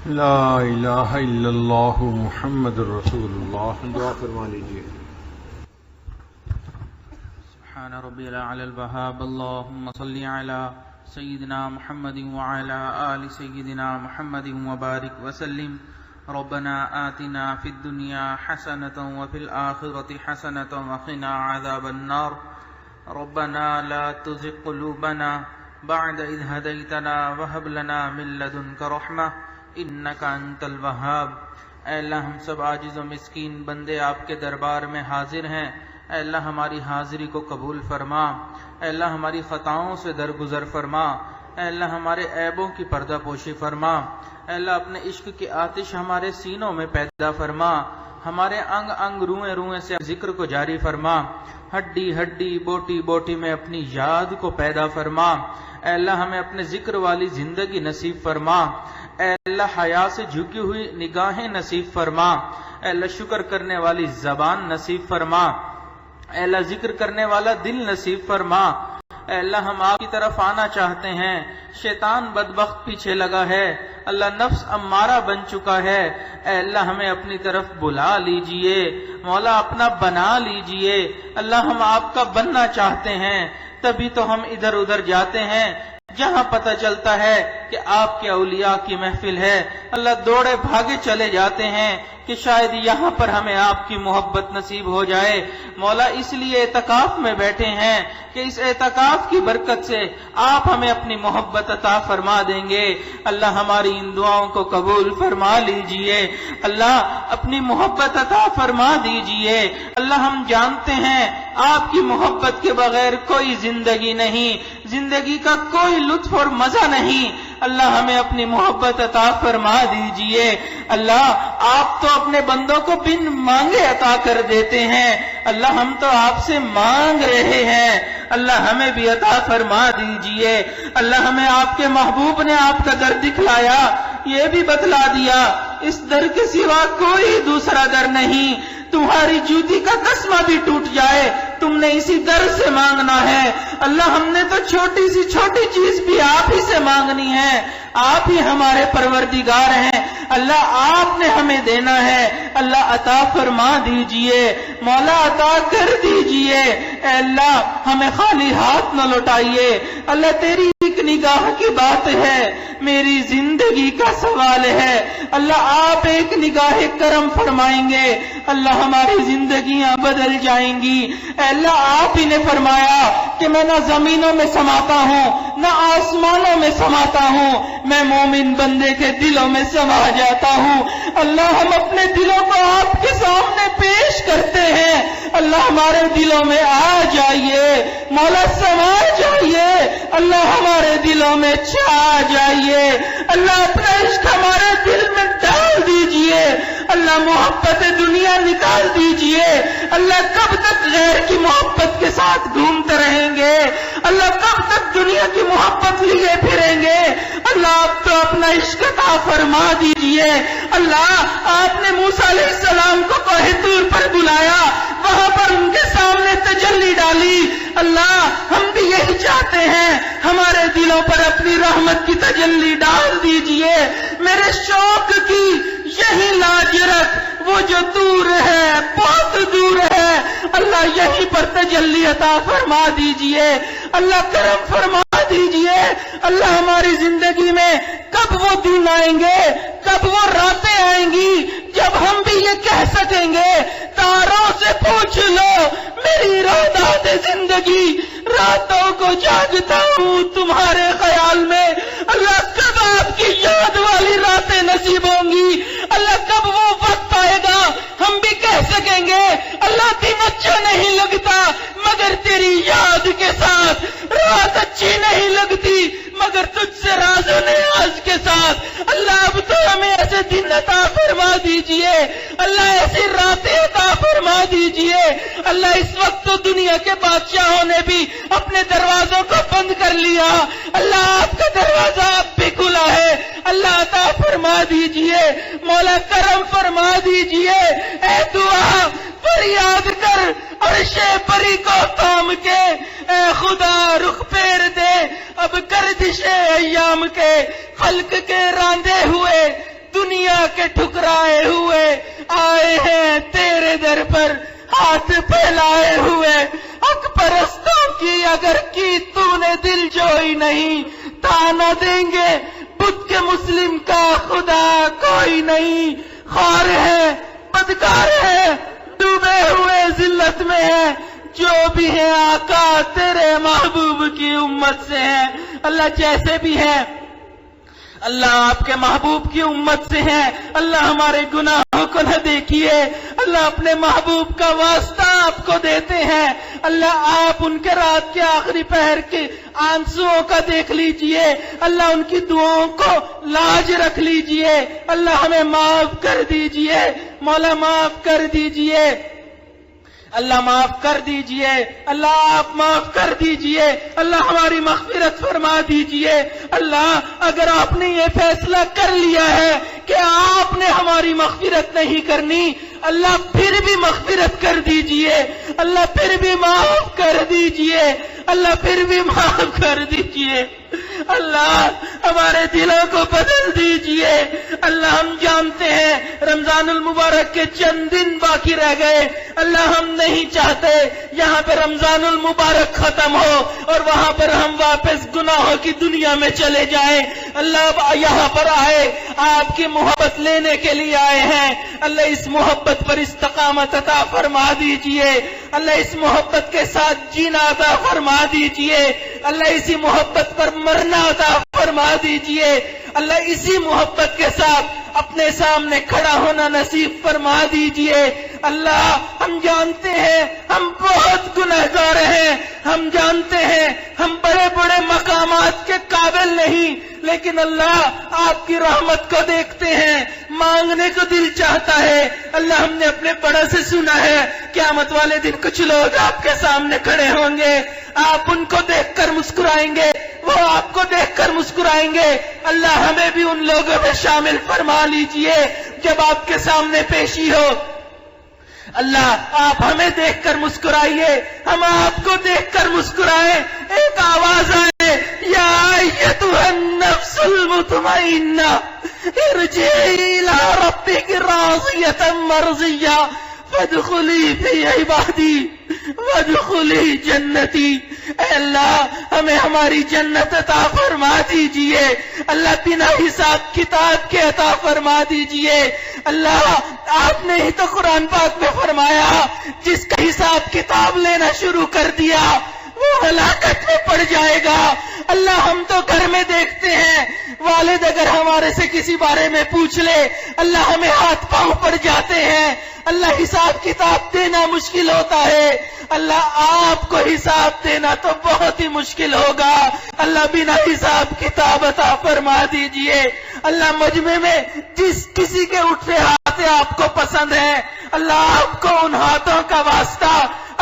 لا الہ الا اللہ محمد الرسول اللہ. دعا فرما لیجیے. سبحان ربی الاعلی الوہاب. اللہم صلی علی سیدنا محمد وعلی آل سیدنا محمد وبارک وسلم. ربنا آتنا فی الدنیا حسنة وفی الآخرة حسنة وقنا عذاب النار. ربنا لا تزغ قلوبنا بعد اذ هدیتنا وهب لنا من لدنک رحمة انک انت الوہاب. اے اللہ، ہم سب عاجز و مسکین بندے آپ کے دربار میں حاضر ہیں. اے اللہ، ہماری حاضری کو قبول فرما. اے اللہ، ہماری خطاؤں سے درگزر فرما. اے اللہ، ہمارے عیبوں کی پردہ پوشی فرما. اے اللہ، اپنے عشق کی آتش ہمارے سینوں میں پیدا فرما. ہمارے انگ انگ روئیں روئیں سے ذکر کو جاری فرما. ہڈی ہڈی بوٹی بوٹی میں اپنی یاد کو پیدا فرما. اے اللہ، ہمیں اپنے ذکر والی زندگی نصیب فرما. اے اللہ، حیا سے جھکی ہوئی نگاہیں نصیب فرما. اے اللہ، شکر کرنے والی زبان نصیب فرما. اے اللہ، ذکر کرنے والا دل نصیب فرما. اے اللہ، ہم آپ کی طرف آنا چاہتے ہیں، شیطان بدبخت پیچھے لگا ہے. اللہ، نفس امارہ بن چکا ہے. اے اللہ، ہمیں اپنی طرف بلا لیجئے. مولا، اپنا بنا لیجئے. اللہ، ہم آپ کا بننا چاہتے ہیں، تبھی تو ہم ادھر ادھر جاتے ہیں. جہاں پتہ چلتا ہے کہ آپ کے اولیاء کی محفل ہے، اللہ دوڑے بھاگے چلے جاتے ہیں کہ شاید یہاں پر ہمیں آپ کی محبت نصیب ہو جائے۔ مولا اس لیے اعتکاف میں بیٹھے ہیں کہ اس اعتکاف کی برکت سے آپ ہمیں اپنی محبت عطا فرما دیں گے۔ اللہ ہماری ان دعاؤں کو قبول فرما لیجئے، اللہ اپنی محبت عطا فرما دیجئے۔ اللہ ہم جانتے ہیں آپ کی محبت کے بغیر کوئی زندگی نہیں، زندگی کا کوئی لطف اور مزہ نہیں۔ اللہ ہمیں اپنی محبت عطا فرما دیجئے۔ اللہ آپ تو اپنے بندوں کو بن مانگے عطا کر دیتے ہیں، اللہ ہم تو آپ سے مانگ رہے ہیں، اللہ ہمیں بھی عطا فرما دیجئے۔ اللہ ہمیں آپ کے محبوب نے آپ کا در دکھلایا، یہ بھی بتلا دیا اس در کے سوا کوئی دوسرا در نہیں، تمہاری جوتی کا تسمہ بھی ٹوٹ جائے تم نے اسی در سے مانگنا ہے۔ اللہ ہم نے تو چھوٹی سی چھوٹی چیز بھی آپ ہی سے مانگنی ہے، آپ ہی ہمارے پروردگار ہیں، اللہ آپ نے ہمیں دینا ہے، اللہ عطا فرما دیجئے، مولا عطا کر دیجئے۔ اے اللہ ہمیں خالی ہاتھ نہ لوٹائیے، اللہ تیری ایک نگاہ کی بات ہے، میری زندگی کا سوال ہے، اللہ آپ ایک نگاہ کرم فرمائیں گے، اللہ ہماری زندگیاں بدل جائیں گی۔ اے اللہ آپ ہی نے فرمایا کہ میں نہ زمینوں میں سماتا ہوں نہ آسمانوں میں سماتا ہوں، میں مومن بندے کے دلوں میں سما جاتا ہوں۔ اللہ ہم اپنے دلوں کو آپ کے سامنے پیش کرتے ہیں، اللہ ہمارے دلوں میں آ جائیے، مولا سما جائیے، اللہ ہمارے دلوں میں چھا جائیے، اللہ اپنا عشق ہمارے دل میں ڈال دیجئے، اللہ محبت دنیا نکال دیجئے۔ اللہ کب تک غیر کی محبت کے ساتھ گھومتے رہیں گے، اللہ کب تک دنیا کی محبت لیے پھریں گے، اللہ آپ تو اپنا عشق عطا فرما دیجئے۔ اللہ آپ نے موسیٰ علیہ السلام کو کوہ طور پر بلایا، وہاں پر ان کے سامنے تجلی ڈالی، اللہ ہم بھی یہی چاہتے ہیں، ہمارے دلوں پر اپنی رحمت کی تجلی ڈال دیجئے۔ میرے شوق کی یہی لاج رکھ، وہ جو دور ہے بہت دور ہے، اللہ یہیں پر تجلی عطا فرما دیجئے، اللہ کرم فرما دیجئے۔ اللہ ہماری زندگی میں کب وہ دن آئیں گے، کب وہ راتیں آئیں گی جب ہم بھی یہ کہہ سکیں گے، تاروں سے پوچھ لو میری رودات زندگی، راتوں کو جاگتا ہوں تمہارے خیال میں۔ اللہ کب آپ کی یاد والی راتیں نصیب ہوں گی، اللہ کب وہ وقت آئے گا ہم بھی کہہ سکیں گے اللہ دن اچھا نہیں لگتا مگر تیری یاد کے ساتھ، رات اچھی نہیں لگتی مگر تجھ سے راز و نیاز کے ساتھ۔ اللہ اب تو ہمیں ایسے دن عطا فرما دیجئے، اللہ ایسی راتیں عطا فرما دیجئے۔ اللہ اس وقت تو دنیا کے بادشاہوں نے بھی اپنے دروازوں کو بند کر لیا، اللہ آپ کا دروازہ اب بھی کھلا ہے، اللہ عطا فرما دیجئے، مولا کرم فرما دیجئے۔ اے دعا فریاد کر عرش بری کو تھام کے، اے خدا رخ پھیر دے اب گردش ایام کے، خلق کے راندے ہوئے دنیا کے ٹھکرائے ہوئے آئے ہیں تیرے در پر ہاتھ پھیلائے ہوئے، حق پرستوں کی اگر کی تو نے دل جوئی نہیں، تانا دیں گے بدھ کے مسلم کا خدا کوئی نہیں، خوار ہے بدکار ہے ڈوبے ہوئے ذلت میں ہے، جو بھی ہے آقا تیرے محبوب کی امت سے ہے، اللہ جیسے بھی ہے اللہ آپ کے محبوب کی امت سے ہیں، اللہ ہمارے گناہوں کو نہ دیکھیے، اللہ اپنے محبوب کا واسطہ آپ کو دیتے ہیں، اللہ آپ ان کے رات کے آخری پہر کے آنسوؤں کا دیکھ لیجئے، اللہ ان کی دعاؤں کو لاج رکھ لیجئے، اللہ ہمیں معاف کر دیجئے، مولا معاف کر دیجئے، اللہ معاف کر دیجئے، اللہ آپ معاف کر دیجئے، اللہ ہماری مغفرت فرما دیجئے۔ اللہ اگر آپ نے یہ فیصلہ کر لیا ہے کہ آپ نے ہماری مغفرت نہیں کرنی، اللہ پھر بھی مغفرت کر دیجئے، اللہ پھر بھی معاف کر دیجئے، اللہ پھر بھی معاف کر دیجئے۔ اللہ ہمارے دلوں کو بدل دیجئے۔ اللہ ہم جانتے ہیں رمضان المبارک کے چند دن باقی رہ گئے، اللہ ہم نہیں چاہتے یہاں پہ رمضان المبارک ختم ہو اور وہاں پر ہم واپس گناہوں کی دنیا میں چلے جائیں۔ اللہ یہاں پر آئے آپ کی محبت لینے کے لیے آئے ہیں، اللہ اس محبت پر استقامت عطا فرما دیجئے، اللہ اس محبت کے ساتھ جینا عطا فرما دیجئے، اللہ اسی محبت پر مرنا عطا فرما دیجئے، اللہ اسی محبت کے ساتھ اپنے سامنے کھڑا ہونا نصیب فرما دیجئے۔ اللہ ہم جانتے ہیں ہم بہت گنہگار ہیں، ہم جانتے ہیں ہم بڑے بڑے مقامات کے قابل نہیں، لیکن اللہ آپ کی رحمت کو دیکھتے ہیں، مانگنے کو دل چاہتا ہے۔ اللہ ہم نے اپنے بڑا سے سنا ہے قیامت والے دن کچھ لوگ آپ کے سامنے کھڑے ہوں گے، آپ ان کو دیکھ کر مسکرائیں گے، وہ آپ کو دیکھ کر مسکرائیں گے۔ اللہ ہمیں بھی ان لوگوں میں شامل فرما لیجئے جب آپ کے سامنے پیشی ہو۔ اللہ آپ ہمیں دیکھ کر مسکرائیے، ہم آپ کو دیکھ کر مسکرائیں، ایک آواز آئے یا ایتھا النفس المطمئنہ ارجعی الی ربک راضیۃ مرضیہ فادخلی فی عبادی وادخلی جنتی۔ اے اللہ ہمیں ہماری جنت عطا فرما دیجئے، اللہ بنا حساب کتاب کے عطا فرما دیجئے۔ اللہ آپ نے ہی تو قرآن پاک میں فرمایا جس کا حساب کتاب لینا شروع کر دیا وہ ہلاکت میں پڑ جائے گا۔ اللہ ہم تو گھر میں دیکھتے ہیں والد اگر ہمارے سے کسی بارے میں پوچھ لے اللہ ہمیں ہاتھ پاؤں پڑ جاتے ہیں، اللہ حساب کتاب دینا مشکل ہوتا ہے، اللہ آپ کو حساب دینا تو بہت ہی مشکل ہوگا۔ اللہ بنا حساب کتاب عطا فرما دیجئے۔ اللہ مجمع میں جس کسی کے اٹھے ہاتھ آپ کو پسند ہے اللہ آپ کو ان ہاتھوں کا واسطہ،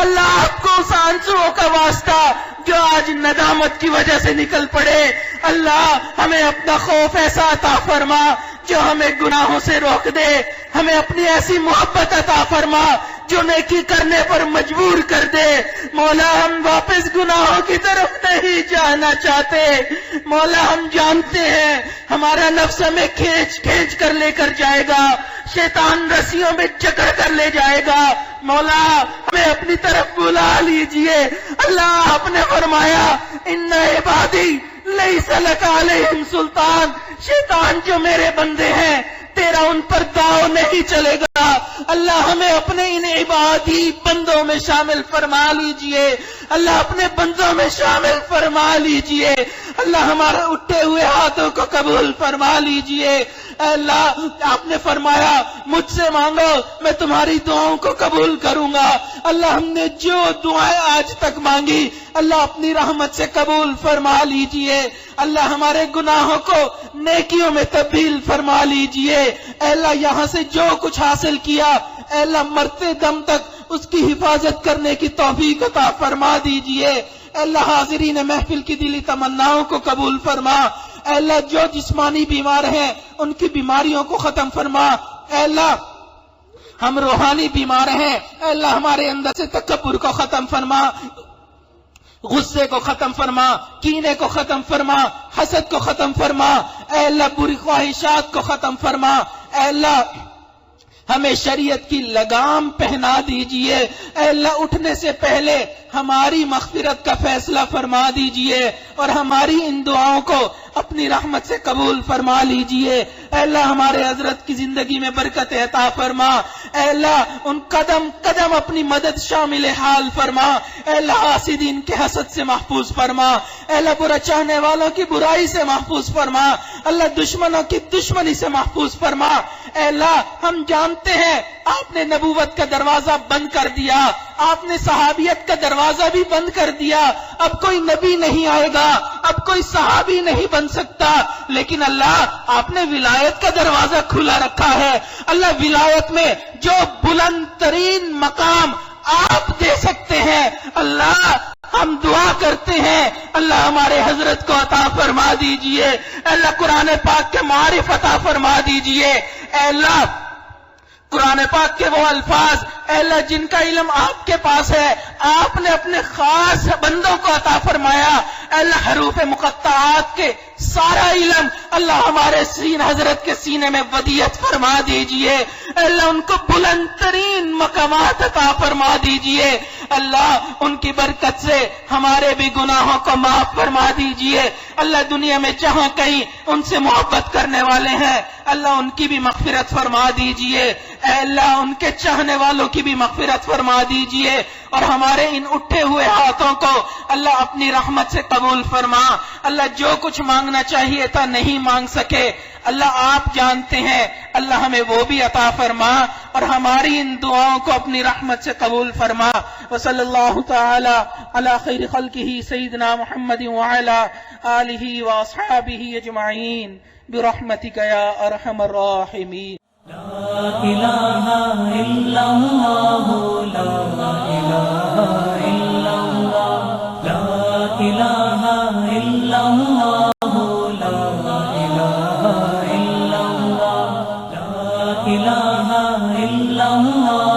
اللہ آپ کو اس آنسوؤں کا واسطہ جو آج ندامت کی وجہ سے نکل پڑے، اللہ ہمیں اپنا خوف ایسا عطا فرما جو ہمیں گناہوں سے روک دے، ہمیں اپنی ایسی محبت عطا فرما جو نیکی کرنے پر مجبور کر دے۔ مولا ہم واپس گناہوں کی طرف نہیں جانا چاہتے، مولا ہم جانتے ہیں ہمارا نفس ہمیں کھینچ کھینچ کر لے کر جائے گا، شیطان رسیوں میں جکڑ کر لے جائے گا، مولا ہمیں اپنی طرف بلا لیجئے۔ اللہ آپ نے فرمایا ان عبادی لیس لک علیہم سلطان، شیطان جو میرے بندے ہیں تیرا ان پر داؤ نہیں چلے گا۔ اللہ ہمیں اپنے ان عبادی بندوں میں شامل فرما لیجئے، اللہ اپنے بندوں میں شامل فرما لیجئے، اللہ ہمارے اٹھے ہوئے ہاتھوں کو قبول فرما لیجئے۔ اے اللہ آپ نے فرمایا مجھ سے مانگو میں تمہاری دعاؤں کو قبول کروں گا۔ اللہ ہم نے جو دعائیں آج تک مانگی اللہ اپنی رحمت سے قبول فرما لیجئے، اللہ ہمارے گناہوں کو نیکیوں میں تبدیل فرما لیجئے۔ اے اللہ یہاں سے جو کچھ حاصل کیا اے اللہ مرتے دم تک اس کی حفاظت کرنے کی توفیق عطا فرما دیجئے۔ اے اللہ حاضرین محفل کی دلی تمناؤں کو قبول فرما، اے اللہ جو جسمانی بیمار ہیں ان کی بیماریوں کو ختم فرما، اے اللہ ہم روحانی بیمار ہیں اے اللہ ہمارے اندر سے تکبر کو ختم فرما، غصے کو ختم فرما، کینے کو ختم فرما، حسد کو ختم فرما، اے اللہ بری خواہشات کو ختم فرما، اے اللہ ہمیں شریعت کی لگام پہنا دیجئے، اے اللہ اٹھنے سے پہلے ہماری مغفرت کا فیصلہ فرما دیجئے اور ہماری ان دعاؤں کو اپنی رحمت سے قبول فرما لیجئے۔ اے اللہ ہمارے حضرت کی زندگی میں برکت عطا فرما، اے اللہ ان قدم قدم اپنی مدد شامل حال فرما، اے اللہ حاسدین کے حسد سے محفوظ فرما، اے اللہ برا چاہنے والوں کی برائی سے محفوظ فرما، اللہ دشمنوں کی دشمنی سے محفوظ فرما۔ اے اللہ ہم جانتے ہیں آپ نے نبوت کا دروازہ بند کر دیا، آپ نے صحابیت کا دروازہ بھی بند کر دیا، اب کوئی نبی نہیں آئے گا، اب کوئی صحابی نہیں بن سکتا، لیکن اللہ آپ نے ولایت کا دروازہ کھلا رکھا ہے۔ اللہ ولایت میں جو بلند ترین مقام آپ دے سکتے ہیں اللہ ہم دعا کرتے ہیں اللہ ہمارے حضرت کو عطا فرما دیجئے، اللہ قرآن پاک کے معارف عطا فرما دیجئے، اے اللہ قرآن پاک کے وہ الفاظ اے اللہ جن کا علم آپ کے پاس ہے آپ نے اپنے خاص بندوں کو عطا فرمایا، اے اللہ حروف مقطعات کے سارا علم اللہ ہمارے حضرت کے سینے میں ودیعت فرما دیجئے، اے اللہ ان کو بلند ترین مقامات عطا فرما دیجئے، اللہ ان کی برکت سے ہمارے بھی گناہوں کو معاف فرما دیجئے، اللہ دنیا میں جہاں کہیں ان سے محبت کرنے والے ہیں اللہ ان کی بھی مغفرت فرما دیجئے، اے اللہ ان کے چاہنے والوں کی بھی مغفرت فرما دیجئے، اور ہمارے ان اٹھے ہوئے ہاتھوں کو اللہ اپنی رحمت سے قبول فرما، اللہ جو کچھ مانگنا چاہیے تھا نہیں مانگ سکے اللہ آپ جانتے ہیں، اللہ ہمیں وہ بھی عطا فرما اور ہماری ان دعاؤں کو اپنی رحمت سے قبول فرما، وصلی اللہ تعالی علی خیر خلقہ سیدنا محمد وعلی آلہ واصحابہ اجمعین برحمتک یا ارحم الراحمین۔ لا الہ الا اللہ، لا الہ الا اللہ، لا الہ الا اللہ، لا الہ الا اللہ، لا الہ الا اللہ۔